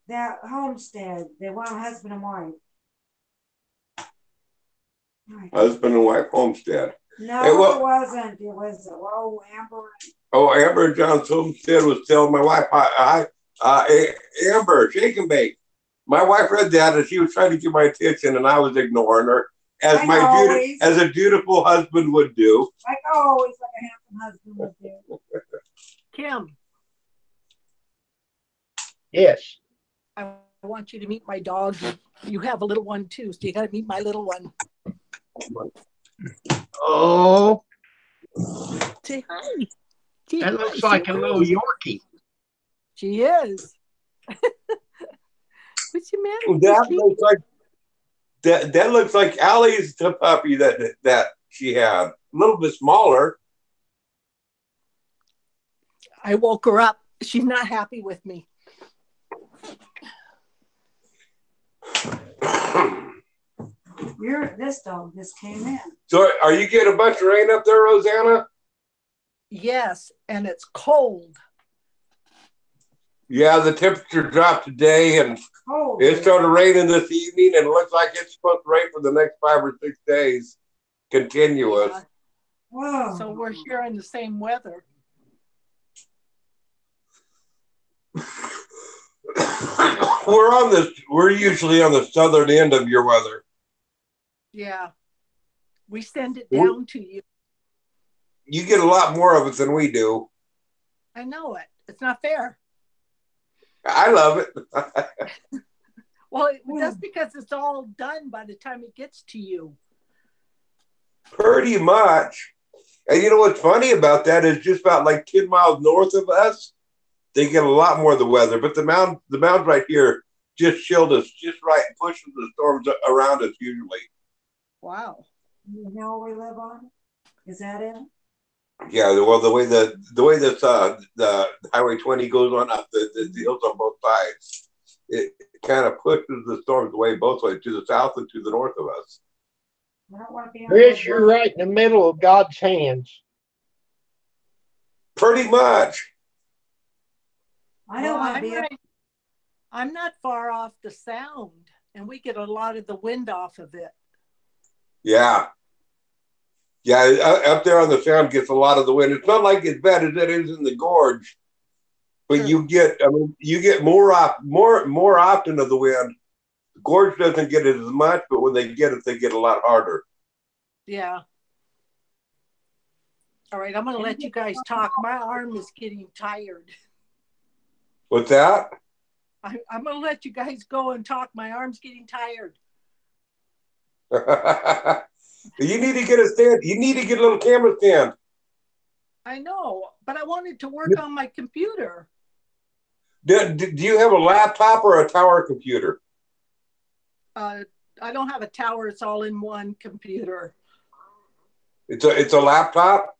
that homestead, they want a husband and wife. Husband and wife homestead. No, Hey, it wasn't. It was Amber. Oh, Amber John's homestead was telling my wife hi. Amber, shake and bake. My wife read that and she was trying to get my attention, and I was ignoring her as as a dutiful husband would do. Like always, like a handsome husband would do. Kim. Yes. I want you to meet my dog. You have a little one too, so you got to meet my little one. Oh. Say hi. That looks like a little Yorkie. She is. What's the matter? That looks like Allie's puppy that she had. A little bit smaller. I woke her up. She's not happy with me. This dog just came in. So are you getting a bunch of rain up there, Rosanna? Yes, and it's cold. Yeah, the temperature dropped today, and Oh, It started raining this evening, and it looks like it's supposed to rain for the next 5 or 6 days, continuous. Yeah. whoa. So we're sharing the same weather. We're usually on the southern end of your weather. Yeah. We send it down to you. You get a lot more of it than we do. I know it. It's not fair. I love it. Well, that's because it's all done by the time it gets to you. Pretty much. And you know what's funny about that is just about like 10 miles north of us, they get a lot more of the weather. But the mountains right here just shield us just right and pushes the storms around us usually. Wow. The hill we live on? Is that it? Yeah, well, the way this the Highway 20 goes on up the hills on both sides, it kind of pushes the storms away both ways, to the south and to the north of us. I don't want to be on Chris, the you're right in the middle of God's hands. Pretty much. I don't want to be. I'm not far off the sound, and we get a lot of the wind off of it. Yeah. Yeah, up there on the sound gets a lot of the wind. It's not like as bad as it is in the gorge, but Sure. you get more often of the wind. The gorge doesn't get it as much, but when they get a lot harder. Yeah. All right, I'm going to let you guys talk. My arm is getting tired. What's that? I'm going to let you guys go and talk. My arm's getting tired. You need to get a stand. You need to get a little camera stand. I know, but I wanted to work on my computer. Do you have a laptop or a tower computer? I don't have a tower. It's all in one computer. It's a laptop?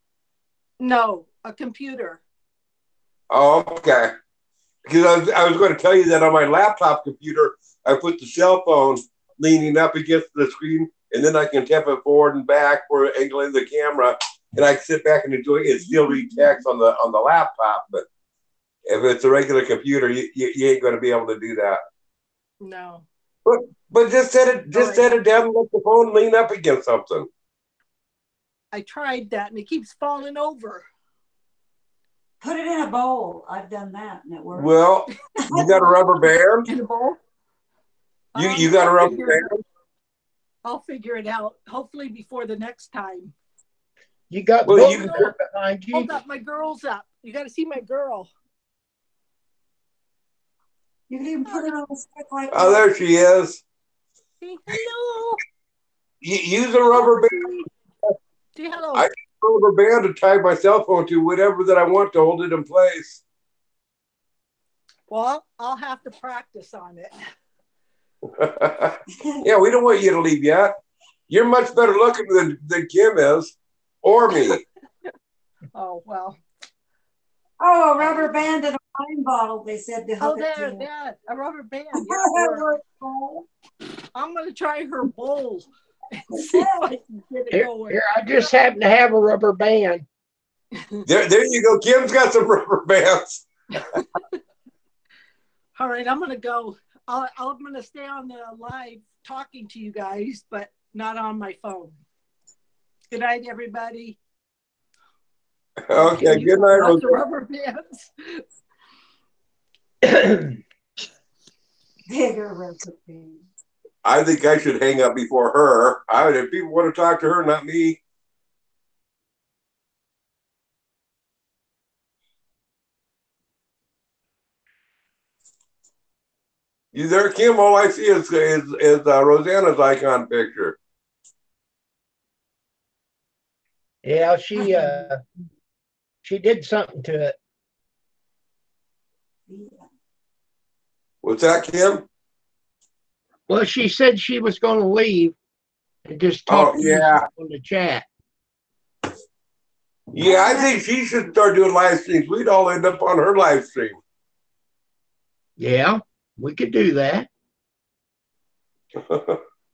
No, a computer. Oh, okay. Because I was going to tell you that on my laptop computer, I put the cell phone leaning up against the screen, and then I can tap it forward and back for angling the camera, and I can sit back and enjoy it. Still read text on the laptop, but if it's a regular computer, you ain't going to be able to do that. No. But just set it down and let the phone lean up against something. I tried that, and it keeps falling over. Put it in a bowl. I've done that, and it works. Well, you got a rubber band? In a bowl? You got a rubber band? I'll figure it out, hopefully before the next time. You got Well, books you there behind you. Hold up, my girl's up. You got to see my girl. You can even put it on a stick like Oh, there she is. Say hello. Use a rubber band. Say hello. I use a rubber band to tie my cell phone to whatever that I want to hold it in place. Well, I'll have to practice on it. Yeah, we don't want you to leave yet. You're much better looking than Kim is, or me. Oh, well. Oh, a rubber band and a wine bottle, they said to Oh, hook it there, to. that. A rubber band. That Yeah, works, Paul. I'm going to try her bowl and see if I can get it going. Here, I just happen to have a rubber band. There you go. Kim's got some rubber bands. All right, I'm going to go. I'm going to stay on the live talking to you guys, but not on my phone. Good night, everybody. Okay, good night, Lots of Rosie. rubber bands. Bigger rubber band. I think I should hang up before her. If people want to talk to her, not me. You there, Kim? All I see is Rosanna's icon picture. Yeah, she did something to it. Yeah. What's that, Kim? Well, she said she was going to leave and just talk to us on the chat. Yeah, I think she should start doing live streams. We'd all end up on her live stream. Yeah, we could do that.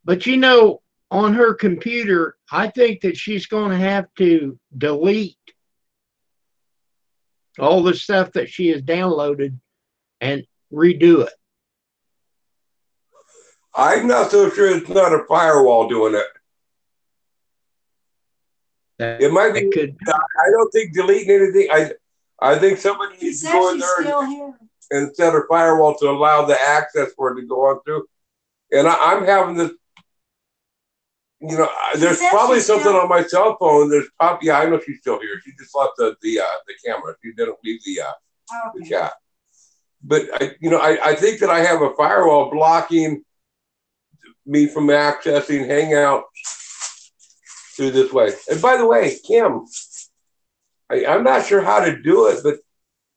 But you know, on her computer, I think that she's going to have to delete all the stuff that she has downloaded and redo it. I'm not so sure it's not a firewall doing it. It might be. It could. I don't think deleting anything. I think somebody needs to go in there and set a firewall to allow the access for it to go on through. And I'm having this. You know, there's probably something on my cell phone. There's probably, yeah, I know she's still here. She just left the camera. She didn't leave the chat. But I think that I have a firewall blocking me from accessing Hangouts through this way. And by the way, Kim, I'm not sure how to do it, but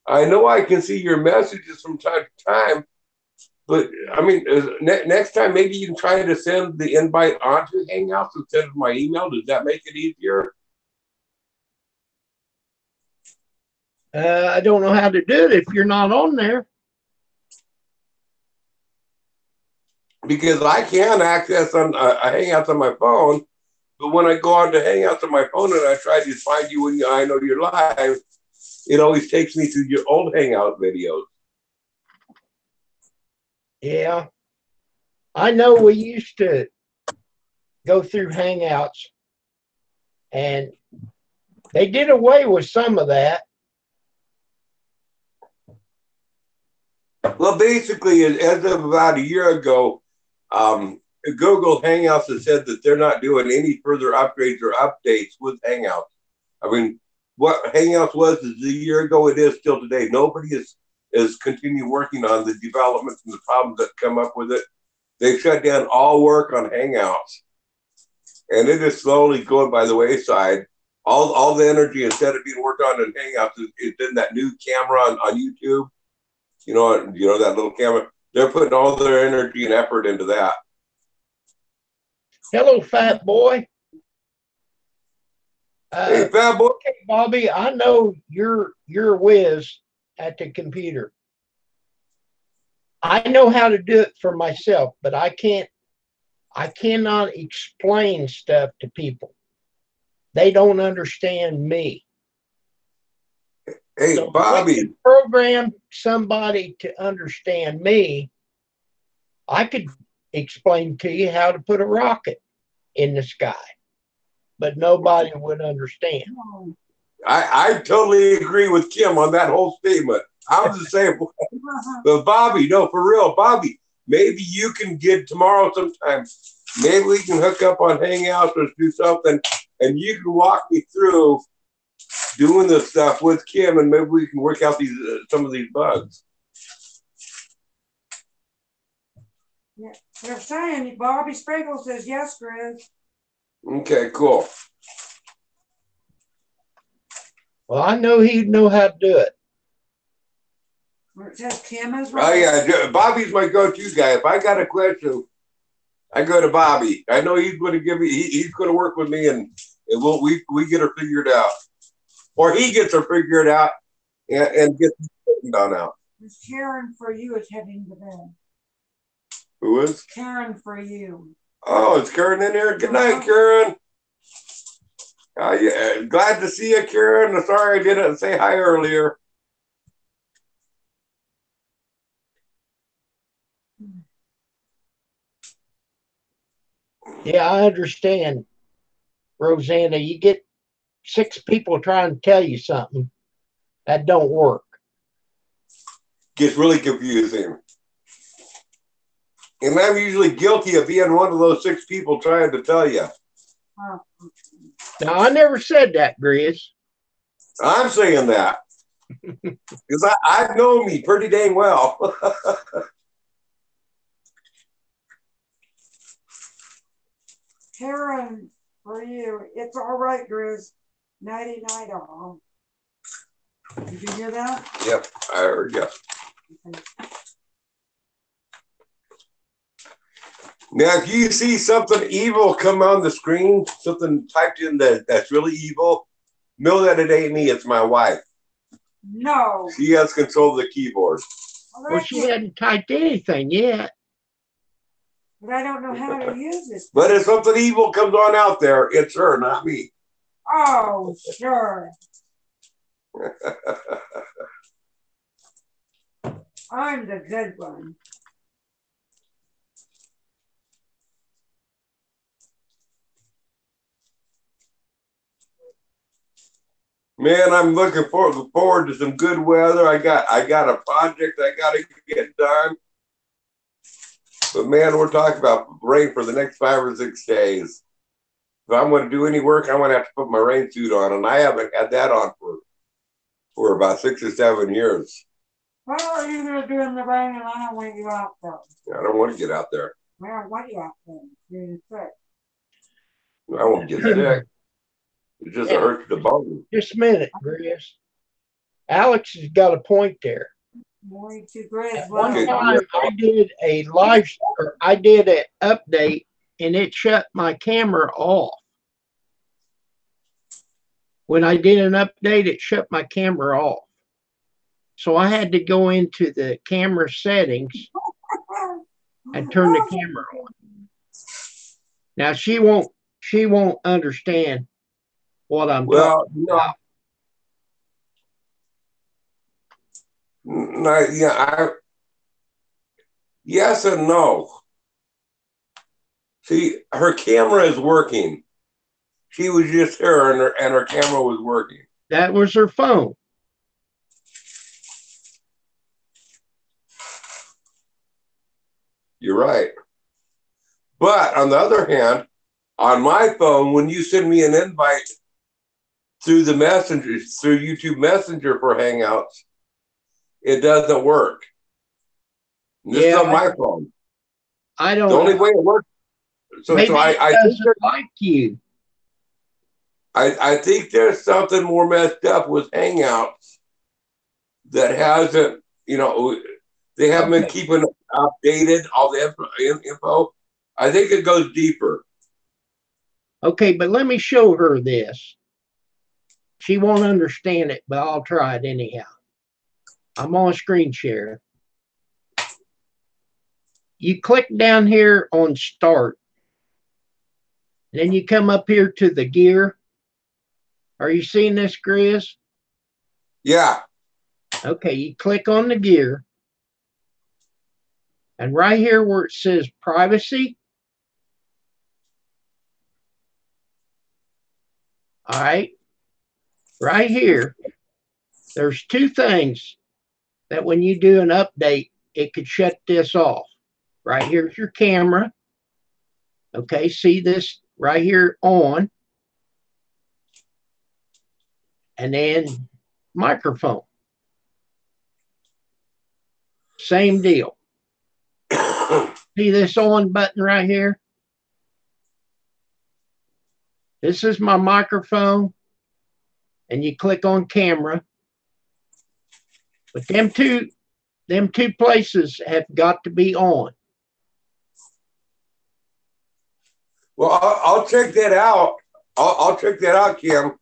I know I can see your messages from time to time. But I mean, next time maybe you can try to send the invite onto Hangouts instead of my email. Does that make it easier? I don't know how to do it if you're not on there. Because I can access on Hangouts on my phone, but when I go on to Hangouts on my phone and I try to find you when I know you're live, it always takes me to your old Hangout videos. Yeah. I know we used to go through Hangouts and they did away with some of that. Well, basically, as of about a year ago, Google Hangouts has said that they're not doing any further upgrades or updates with Hangouts. I mean, what Hangouts was a year ago, it is still today. Nobody is continuing working on the developments and the problems that come up with it. They've shut down all work on Hangouts, and it is slowly going by the wayside. All the energy, instead of being worked on in Hangouts, is in that new camera on YouTube. You know that little camera. They're putting all their energy and effort into that. Hello, fat boy. Hey, fat boy. Okay, Bobby, I know you're a whiz at the computer. I know how to do it for myself, but I cannot explain stuff to people. They don't understand me. Hey, so Bobby. If we could program somebody to understand me, I could explain to you how to put a rocket in the sky, but nobody would understand. I totally agree with Kim on that whole statement. I was the same way. But Bobby, no, for real, Bobby, maybe you can get tomorrow sometime. Maybe we can hook up on Hangouts or do something, and you can walk me through doing this stuff with Kim, and maybe we can work out these some of these bugs. Yeah, they're saying Bobby Sprinkle says yes, Chris. Okay, cool. Well, I know he'd know how to do it. Where it says Kim is right. Oh yeah, Bobby's my go-to guy. If I got a question, I go to Bobby. I know he's going to give me. He's going to work with me, and we get her figured out, or he gets her figured out, and gets it done out. Miss Karen for you is heading to bed. Who is? Karen for you. Oh, it's Karen in here. Good night, Karen. Yeah, glad to see you, Karen. Sorry I didn't say hi earlier. Yeah, I understand, Rosanna. You get 6 people trying to tell you something, that don't work. Gets really confusing. And I'm usually guilty of being one of those 6 people trying to tell you. Oh. Now, I never said that, Grizz. I'm saying that. Because I know me pretty dang well. Karen, for you. It's all right, Grizz. Nighty night all. Did you hear that? Yep, I heard you. Okay. Now, if you see something evil come on the screen, something typed in that's really evil, know that it ain't me, it's my wife. No. She has control of the keyboard. Well, she hadn't typed anything yet. But I don't know how to use this. But if something evil comes on out there, it's her, not me. Oh, sure. I'm the good one. Man, I'm looking forward to some good weather. I got a project I got to get done. But man, we're talking about rain for the next 5 or 6 days. If I'm going to do any work, I'm going to have to put my rain suit on, and I haven't had that on for about 6 or 7 years. What are you going to do in the rain and I don't want you out there? I don't want to get out there. I don't want you out there. You're sick. I won't get sick. It just hurts the bone. Just a minute, Chris. Alex has got a point there. Way too great. At one time, I did a I did an update, and it shut my camera off. When I did an update, it shut my camera off. So I had to go into the camera settings and turn the camera on. Now she won't understand what I'm talking about. No, yeah, yes and no. See, her camera is working. She was just here, and her camera was working. That was her phone. You're right. But on the other hand, on my phone, when you send me an invite through the messenger, through YouTube Messenger for Hangouts, it doesn't work. This is on my phone. I don't. The only way it works. So, maybe I doesn't like you. I think there's something more messed up with Hangouts that hasn't, they haven't been keeping updated all the info. I think it goes deeper. Okay, but let me show her this. She won't understand it, but I'll try it anyhow. I'm on screen share. You click down here on start. Then you come up here to the gear. Are you seeing this, Chris? Yeah. Okay, you click on the gear. And right here where it says privacy. All right. Right here, there's two things that when you do an update, it could shut this off. Right here's your camera. Okay, see this right here on. And then microphone. Same deal. See this on button right here? This is my microphone. And you click on camera. But them two places have got to be on. Well, I'll check that out. I'll check that out, Kim.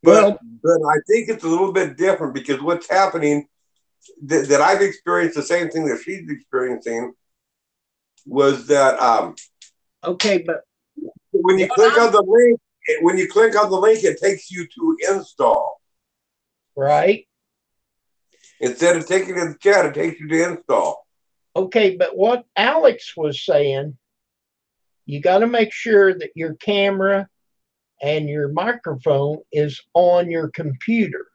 But I think it's a little bit different because what's happening that I've experienced the same thing that she's experiencing was that okay, but when you click on the link, it takes you to install. Right. Instead of taking it to the chat, it takes you to install. Okay, but what Alex was saying, you got to make sure that your camera and your microphone is on your computer.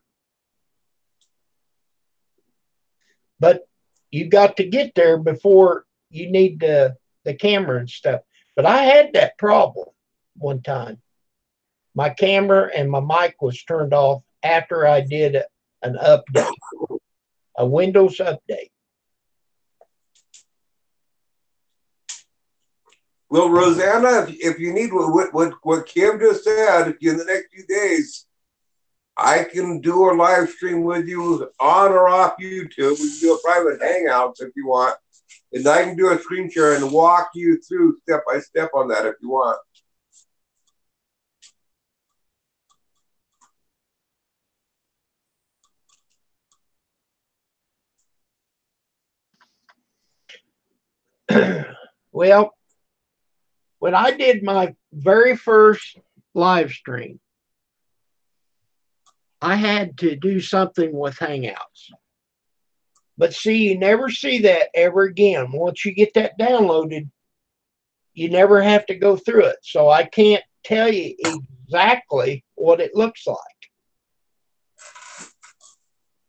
But you got to get there before you need the camera and stuff. But I had that problem one time. My camera and my mic was turned off after I did an update, a Windows update. Well, Rosanna, if you need what Kim just said, in the next few days, I can do a live stream with you on or off YouTube. We can do a private hangouts if you want. And I can do a screen share and walk you through step by step on that if you want. Well, when I did my very first live stream, I had to do something with Hangouts. But see, you never see that ever again. Once you get that downloaded, you never have to go through it. So I can't tell you exactly what it looks like.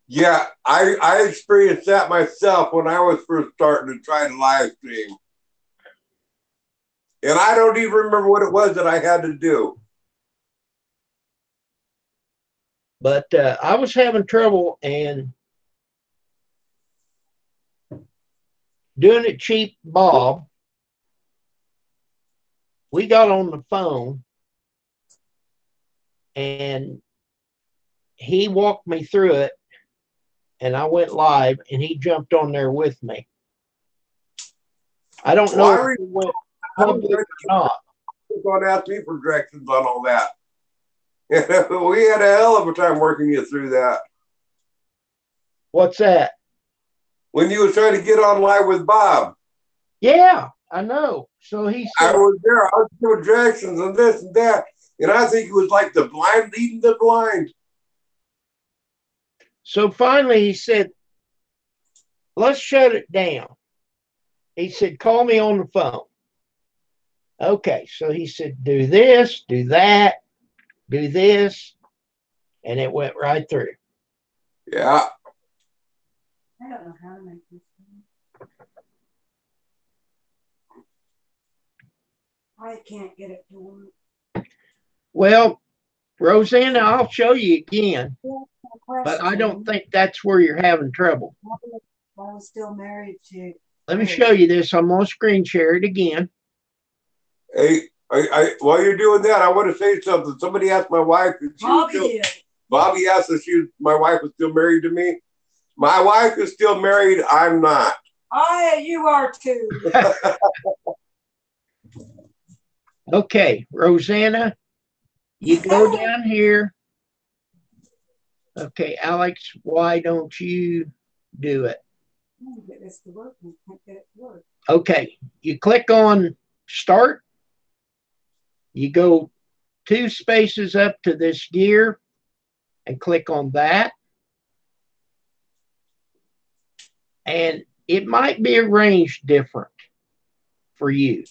Yeah, I experienced that myself when I was first starting to try to live stream. And I don't even remember what it was that I had to do. But I was having trouble and doing it cheap, Bob. We got on the phone and he walked me through it, and I went live and he jumped on there with me. I don't know if it went public or not. Don't ask me for directions on all that. We had a hell of a time working you through that. What's that? When you was trying to get on live with Bob. Yeah, I know. So he said, I was there. I was doing directions and this and that. And I think it was like the blind leading the blind. So finally he said, let's shut it down. He said, call me on the phone. Okay, so he said, do this, do that, do this, and it went right through. Yeah. I don't know how to make this. I can't get it to work. Well, Rosanna, I'll show you again, but I don't think that's where you're having trouble. I was still married to. Let me show you this. I'm going to screen share it again. Hey, while you're doing that, I want to say something. Somebody asked my wife if she was still, Bobby asked if my wife was still married to me. My wife is still married. I'm not. Oh, you are too. Okay, Rosanna, you go down here. Okay, Alex, why don't you do it? Get this to work. I can't get it to work. Okay, you click on start. You go 2 spaces up to this gear and click on that. And it might be arranged different for you,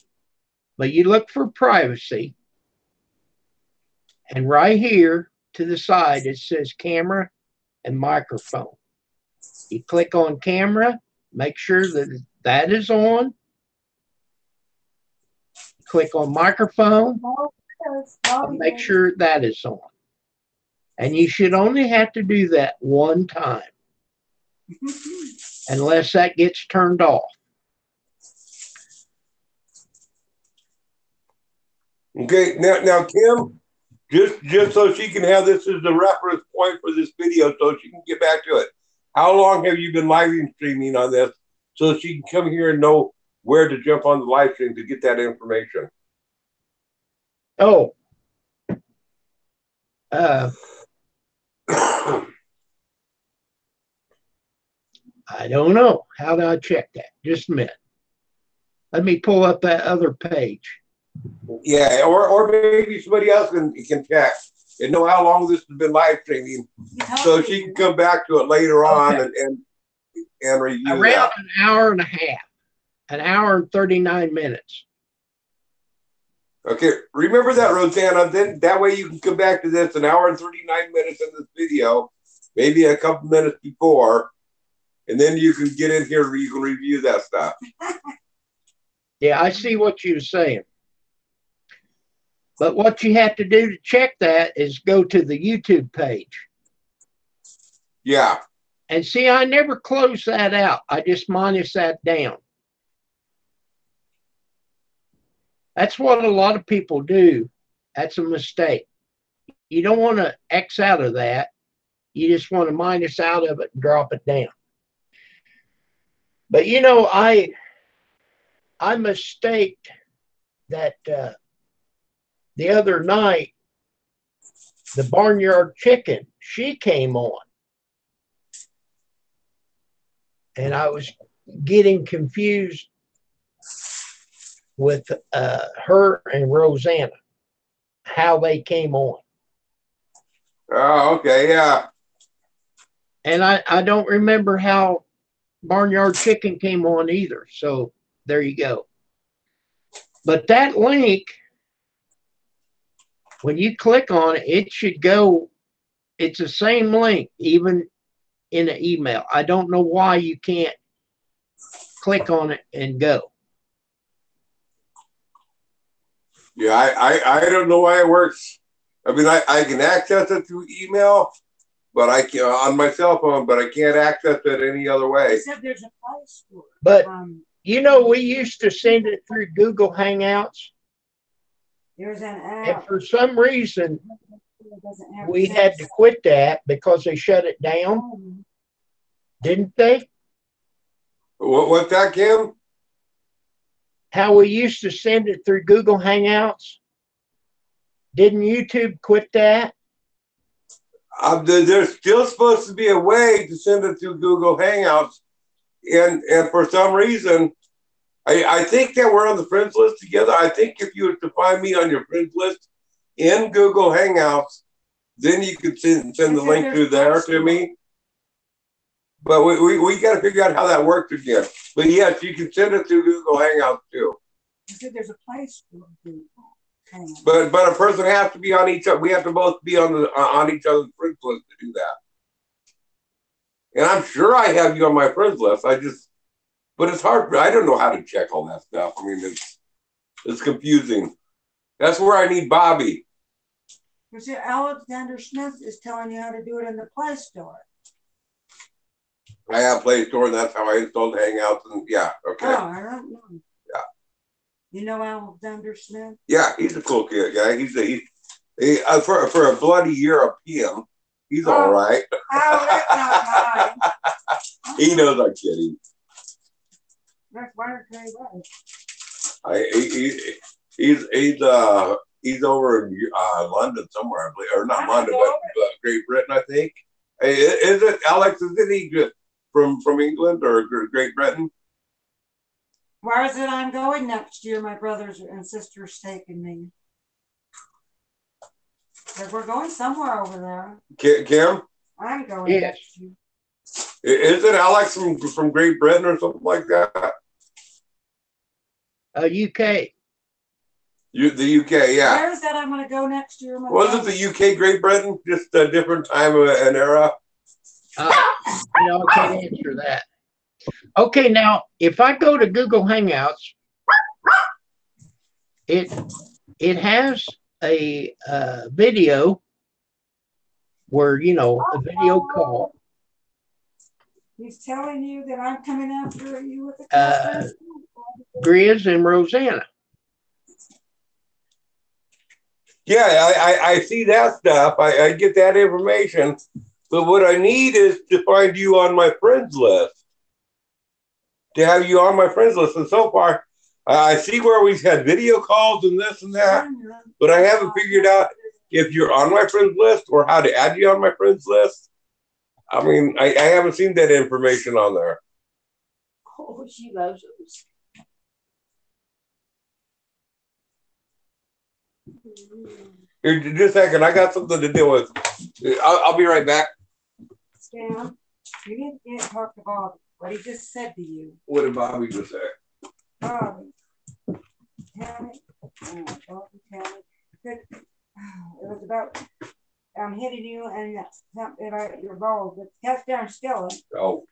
but you look for privacy. And right here to the side, it says camera and microphone. You click on camera, make sure that that is on. Click on microphone, and make sure that is on. And you should only have to do that one time, unless that gets turned off. Okay, now Kim, just so she can have this as the reference point for this video, so she can get back to it. How long have you been live streaming on this, so she can come here and know where to jump on the live stream to get that information? Oh, I don't know. How do I check that? Just a minute. Let me pull up that other page. Yeah, or maybe somebody else can check and know how long this has been live streaming, so she can come back to it later on and review around that. an hour and a half, an hour and 39 minutes. Okay, remember that, Rosanna. Then that way you can come back to this an hour and 39 minutes in this video, maybe a couple minutes before, and then you can get in here and you can review that stuff. Yeah, I see what you're saying. But what you have to do to check that is go to the YouTube page. Yeah. And see, I never close that out. I just minus that down. That's what a lot of people do. That's a mistake. You don't want to X out of that. You just want to minus out of it and drop it down. But you know, I mistaked that the other night, the barnyard chicken, she came on. And I was getting confused with her and Rosanna, how they came on. Oh, okay, yeah. And I don't remember how Barnyard Chicken came on either. So there you go. But that link, when you click on it, it should go, it's the same link, even in an email. I don't know why you can't click on it and go. Yeah, I don't know why it works. I mean, I can access it through email, but I can on my cell phone, but I can't access it any other way. Except there's a place for it. But you know, we used to send it through Google Hangouts, There's an and app. for some reason It doesn't have we the had same to quit that because they shut it down, didn't they? What's that, Kim? How we used to send it through Google Hangouts. Didn't YouTube quit that? There's still supposed to be a way to send it through Google Hangouts, and for some reason, I think that we're on the friends list together. I think if you were to find me on your friends list in Google Hangouts, then you could send the link through there to me. But we got to figure out how that works again. But yes, you can send it through Google Hangouts too. I said there's a place for it. But a person has to be on each other. We have to both be on each other's friends list to do that. And I'm sure I have you on my friends list. But it's hard. I don't know how to check all that stuff. I mean, it's confusing. That's where I need Bobby. You see, Alexander Smith is telling you how to do it in the Play Store. I have Play Store, and that's how I installed Hangouts. And yeah, okay. Oh, I don't know. Yeah. You know Alexander Smith? Yeah, he's a cool kid guy. For a bloody European, he's all right. Oh, that's not right. He knows I'm kidding. That's why I He's over in London somewhere, I believe, or not London, but Great Britain, I think. Hey, is it Alex? Isn't he from England or Great Britain? Where is it I'm going next year? My brothers and sisters taking me. Because we're going somewhere over there. Kim? I'm going next year. Is it Alex from Great Britain or something like that? UK. The UK, yeah. Where is that I'm going to go next year? Wasn't the UK Great Britain just a different time and era? No, I can't answer that. Okay, now if I go to Google Hangouts, it has a video where a video call. He's telling you that I'm coming after you with the Grizz and Rosanna. Yeah, I see that stuff. I get that information. But what I need is to find you on my friends list. To have you on my friends list. And so far, I see where we've had video calls and this and that. But I haven't figured out if you're on my friends list or how to add you on my friends list. I mean, I haven't seen that information on there. Oh, she loves those. Here, just a second. I got something to deal with. I'll be right back. Sam, you need to talk to Bobby. What he just said to you. What did Bobby just say? Bobby. Tammy. Bobby, Tammy. It was about hitting you and something about your balls. But cast down skillet. Oh,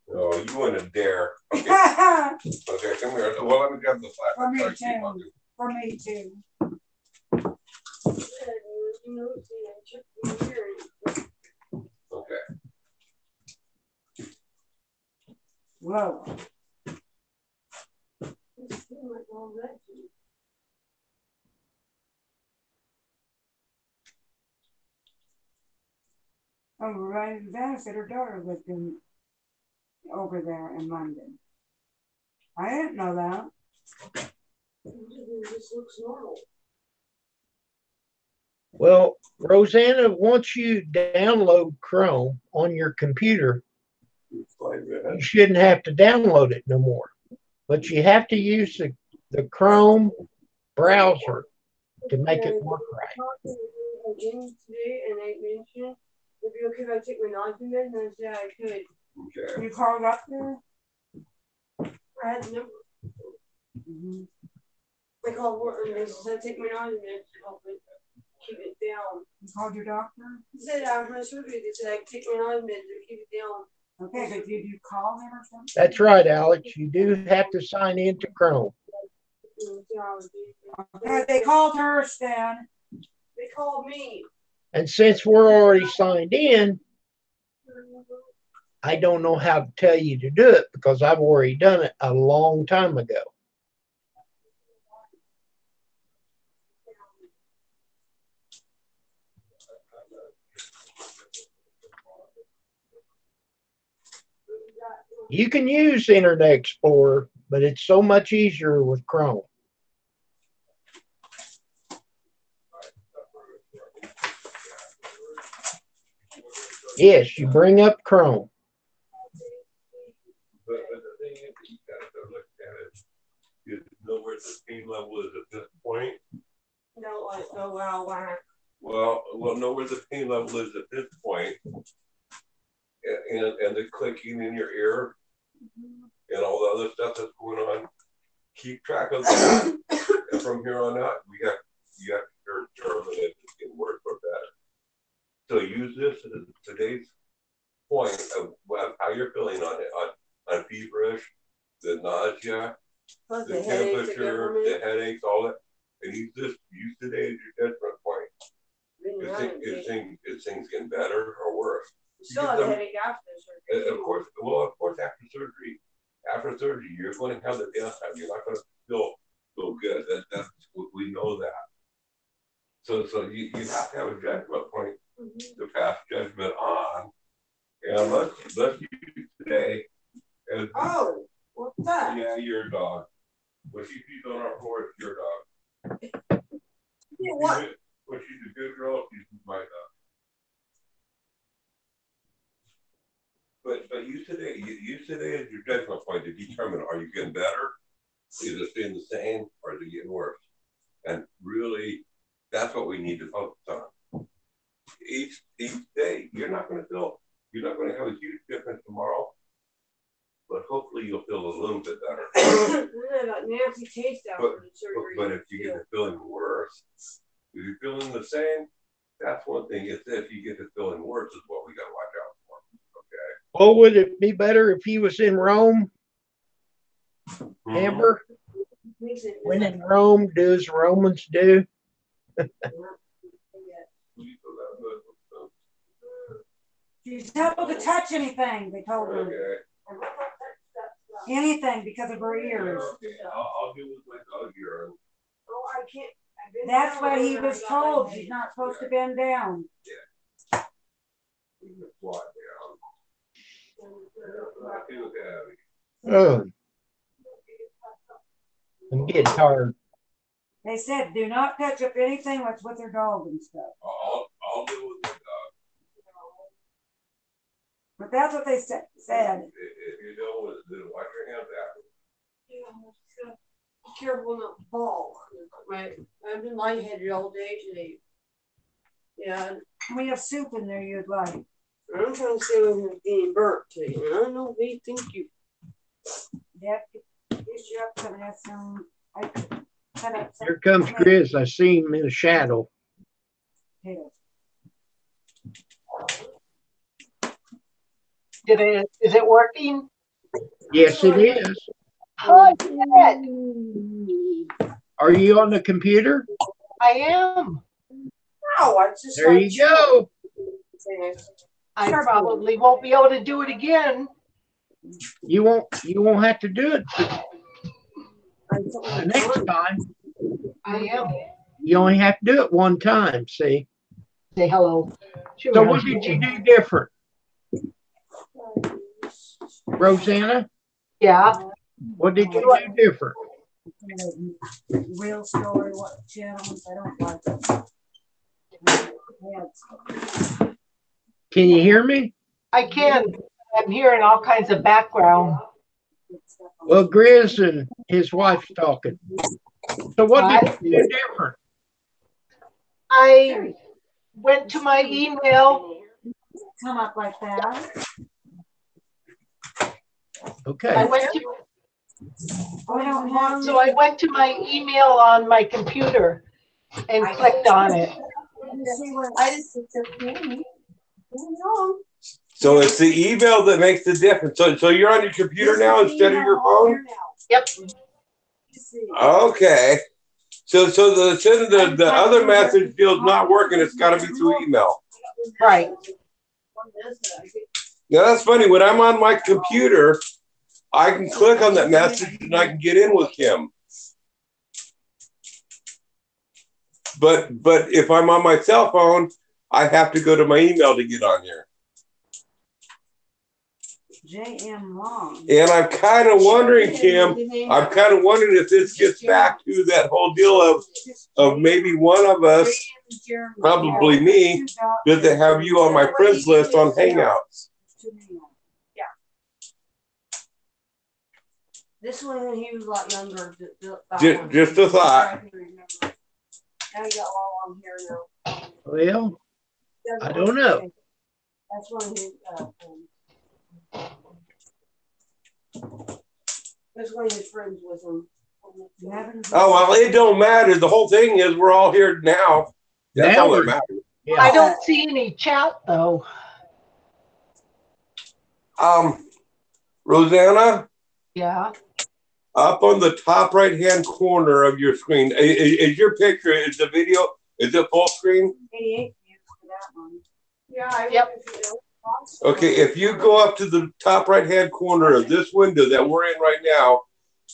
you want to dare. Okay. Okay, come here. Well, let me grab the flashlight. For me too. Okay. Whoa. Oh, right. Vanna said her daughter lived over there in London. I didn't know that. This looks normal. Well, Rosanna, once you download Chrome on your computer, you shouldn't have to download it no more. But you have to use the Chrome browser to make it work right. Today, and I mentioned if you okay if I take my nausea and I said I could. Okay. You called up there? I had the number. They called work and they said take my nausea meds. keep it down. You called your doctor? He said after my surgery, they said I could take my meds to keep it down. Okay, but did you call him or something? That's right, Alex. You do have to sign into Chrome. Okay, they called her, Stan. They called me. And since we're already signed in, I don't know how to tell you to do it because I've already done it a long time ago. You can use Internet Explorer, but it's so much easier with Chrome. Yes, you bring up Chrome. But the thing is, you got to look at it. You know where the pain level is at this point. No, I go out whack. Well, know where the pain level is at this point, and the clicking in your ear, and all the other stuff that's going on. Keep track of that, and from here on out, you got to determine if it's getting worse or better. So use this as today's point of how you're feeling on it, on feverish, the nausea, Plus the temperature, the headaches, all that. And use today as your judgment point. Is things getting better or worse? Still have a headache after surgery. Of course, after surgery, you're going to have the downtime. You're not going to feel good. That's we know that. So you have to have a judgment point to pass judgment on. And let's use today as what's that? Yeah, your dog. When she pees on our floor, it's your dog. What? When she's a good girl, she's my dog. But use today as your judgment point to determine: are you getting better? Is it staying the same, or is it getting worse? And really, that's what we need to focus on. Each day, you're not going to have a huge difference tomorrow, but hopefully you'll feel a little bit better. I got nasty taste after the surgery. But if you get to feeling worse, if you're feeling the same, that's one thing. If you get to feeling worse, is what we got to watch out for. Okay. Well, would it be better if he was in Rome, Amber? When in Rome, do as Romans do. She's able to touch anything, they told her. Okay. Anything because of her ears. Okay. I'll deal with my dog urine. Oh, I can't. That's what he was told. She's not supposed to bend down. Yeah. You can squat down. Not too heavy. Oh, I'm getting tired. They said, do not touch up anything that's with her dog and stuff. I'll deal with my dog. But that's what they said. If you don't, then wash your hands after. Yeah, be careful not to fall. I've been lightheaded all day today. Yeah. We have soup in there you'd like. I'm trying to stay away from getting burnt today. I don't know if they think you. Yep. Dish you up some, have some. I cut up some. Here comes Chris. I see him in a shadow. Potatoes. Is it working? Yes, it is. Oh, good. Are you on the computer? I am. No, I just. There you go. I probably won't be able to do it again. You won't have to do it the next time. I am. You only have to do it one time, see? Say hello. So what did you do different? Rosanna? Yeah. What did you do different? Real story, what channels? I don't like it. Can you hear me? I can. I'm hearing all kinds of background. Well, Grizz and his wife's talking. So what did you do different? I went to my email. Come up like that. Okay. I went to, I don't have so I went to my email on my computer and clicked on it. I just took me. So it's the email that makes the difference. So you're on your computer now instead of your phone? Yep. Okay. So the other message deal's not working. It's got to be through email. Right. Now that's funny. When I'm on my computer, I can click on that message and I can get in with Kim. But if I'm on my cell phone, I have to go to my email to get on here. J.M. Long. And I'm kind of wondering, Kim, if this gets back to that whole deal of maybe one of us, probably me, does to have you on my friends list on Hangouts. Yeah. This one when he was a lot younger. Just a thought. Now you got all on here now. Well, I don't know. That's one of his. That's one of his friends was him. Oh well, it don't matter. The whole thing is we're all here now. That's Now all that we're- matters. Yeah. I don't see any chat though. Rosanna, Yeah. up on the top right-hand corner of your screen, is your picture? Is the video? Is it full screen? 88 views for that one. Yeah. Yep. Okay, if you go up to the top right-hand corner of this window that we're in right now,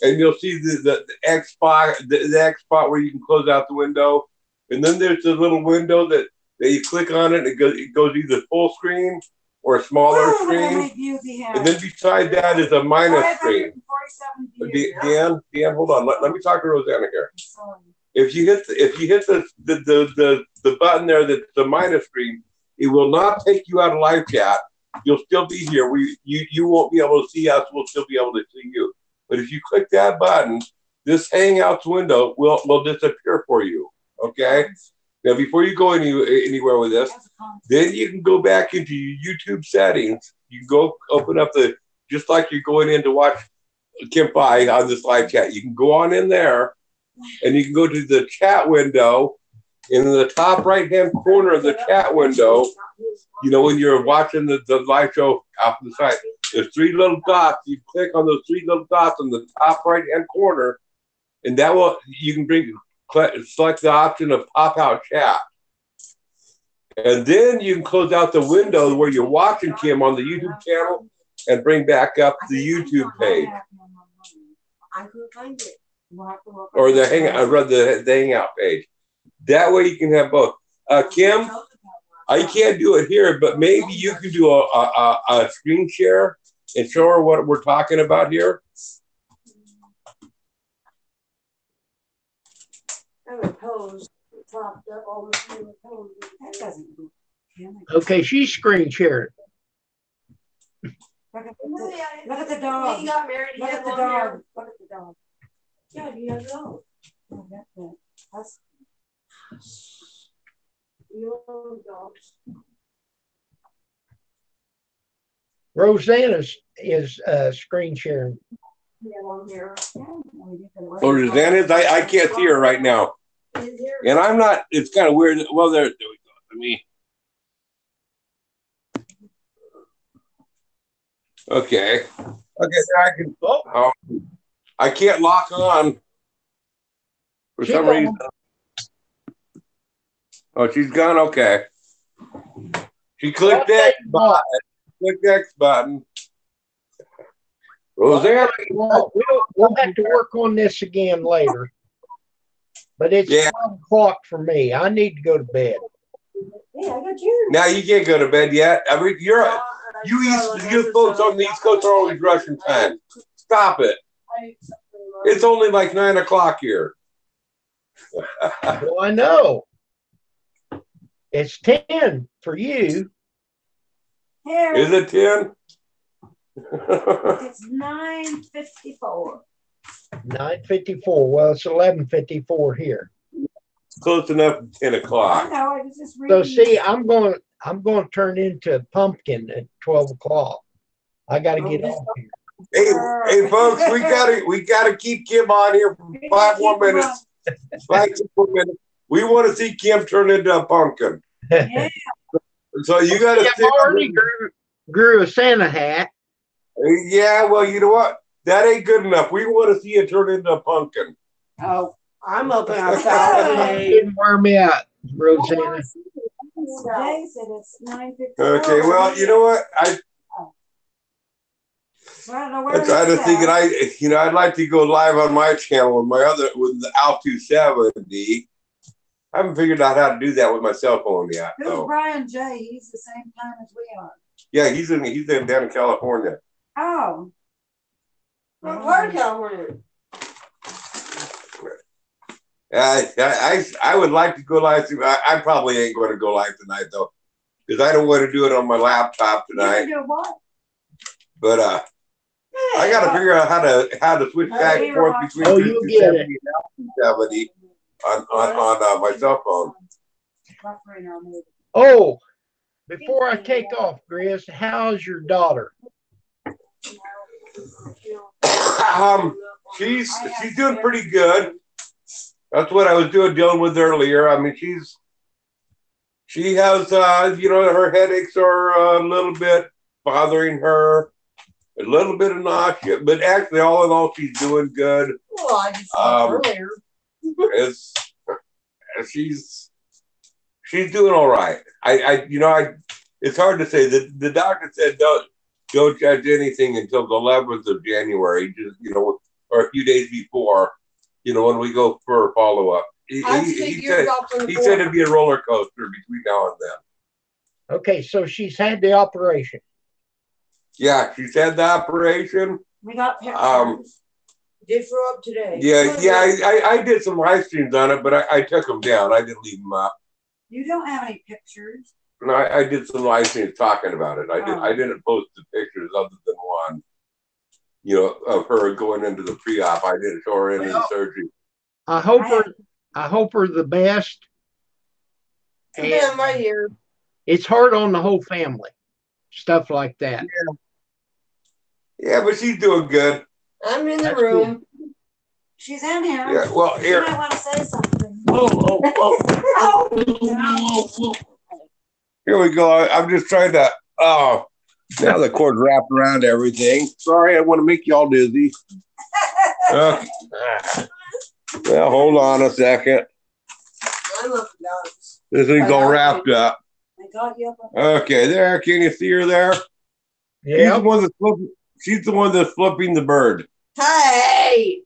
and you'll see the X spot, the X spot where you can close out the window, and then there's a little window that you click on it, and it goes either full screen or a smaller screen, and then beside that is a minus screen. Dan, hold on. Let me talk to Rosanna here. If you hit the button there that's the minus screen, it will not take you out of live chat. You'll still be here. You won't be able to see us. We'll still be able to see you. But if you click that button, this Hangouts window will disappear for you. Okay. Now, before you go anywhere with this, then you can go back into your YouTube settings. You can go open up just like you're going in to watch Kim Fyffe on this live chat. You can go on in there, and you can go to the chat window. In the top right-hand corner of the chat window, you know, when you're watching the live show off the side, there's three little dots. You click on those three little dots on the top right-hand corner, and you can select the option of pop-out chat. And then you can close out the window where you're watching Kim on the YouTube channel and bring back up the YouTube page. I couldn't find it. Or the Hangout page. That way you can have both. Kim, I can't do it here, but maybe you can do a screen share and show her what we're talking about here. And the toes topped up all the toes. That doesn't look. Okay, she's screen sharing. Look at the dog. He got married. He Look had at the long dog. hair. Look at the dog. Yeah, he has those. Oh, that's You know dogs. Rosanna is screen sharing. He had long hair. Oh, Rosanna, I can't see her right now. His hair. And I'm not, it's kind of weird. Well, there we go. Let me. Okay. I can. Oh, I can't lock on for She some gone. reason. Oh, she's gone. Okay. She clicked X button. Click X button. Rosanna. We'll have to work on this again later. But it's 12 o'clock for me. I need to go to bed. Hey, I got you. Now you can't go to bed yet. I mean, you folks on the East Coast are always rushing time. Stop it. It's only like 9 o'clock here. Well, I know. It's 10 for you. Here. Is it 10? It's 9:54. 9:54. Well, it's 11:54 here. Close enough to 10 I o'clock. know. I was just reading. So see, I'm going to turn into pumpkin at 12 o'clock. I got to get off here. Hey, folks, we gotta keep Kim on here for 5 more minutes. 5 more minutes. We want to see Kim turn into a pumpkin. Yeah. So you got to I've already grew a Santa hat. Yeah, well, you know what? That ain't good enough. We want to see it turn into a pumpkin. Oh, I'm up in our Saturday. Didn't wear me out, Rosanna. Jay said it's 9:54. Okay, well, you know what? I don't know where I'm trying to think, and I'd like to go live on my channel with the Al 270. I haven't figured out how to do that with my cell phone yet. Who's So. Brian J? He's the same time as we are. Yeah, he's down in California. Oh. What part of California? I would like to go live. I probably ain't going to go live tonight though, because I don't want to do it on my laptop tonight. You do what? But I got to figure out how to switch back and forth between 270 and 270 on my cell phone. Oh, before I take off, Grizz, how's your daughter? She's doing pretty good. That's what I was dealing with earlier. I mean, she has her headaches are a little bit bothering her, a little bit of nausea, but actually, all in all, she's doing good. Well, I just saw earlier. She's doing all right. It's hard to say. The doctor said don't judge anything until the 11th of January, just or a few days before, when we go for a follow up. He said it'd be a roller coaster between now and then. Okay, so she's had the operation. Yeah, she's had the operation. We got pictures. Did throw up today. Yeah. I did some live streams on it, but I took them down. I didn't leave them up. You don't have any pictures. No, I did some live streams talking about it. I didn't post the pictures other than one, of her going into the pre-op. I didn't show her into the surgery. I hope her the best. Yeah, I'm right here. It's hard on the whole family, stuff like that. Yeah, but she's doing good. I'm in the room. Good. She's in here. Yeah, well, here. You might want to say something. Here we go. I'm just trying to. Oh, now the cord's wrapped around everything. Sorry, I want to make you all dizzy. Well, hold on a second. I'm up and down. This thing's all wrapped up. I got you up. Okay, there. Can you see her there? Yeah. She's the one that's flipping the bird. Hey!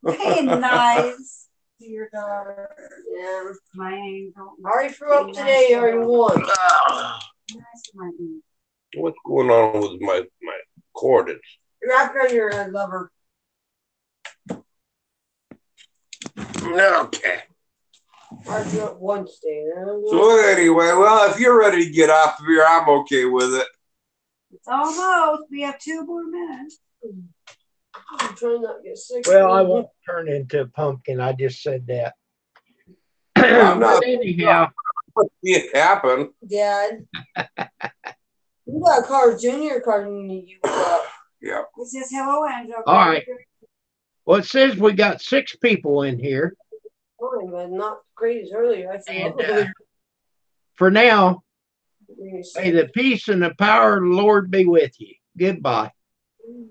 Hey, nice. Your daughter. Yeah. My angel. Ari threw up today, or you won. Nice, my angel. What's going on with my cord? You're after your lover. Okay. I threw up once day. So anyway, well, if you're ready to get off of here, I'm okay with it. It's almost. We have 2 more minutes. I'm trying not to get sick. Well, I won't turn into a pumpkin. I just said that. I'm not. But anyhow, See it happen. Dad. You got a Carl Jr. card you got. Yeah. It says hello, Angel. all right. Well, it says we got 6 people in here. Fine, but not great as earlier. I And thought. for now, may the peace and the power of the Lord be with you. Goodbye. Mm.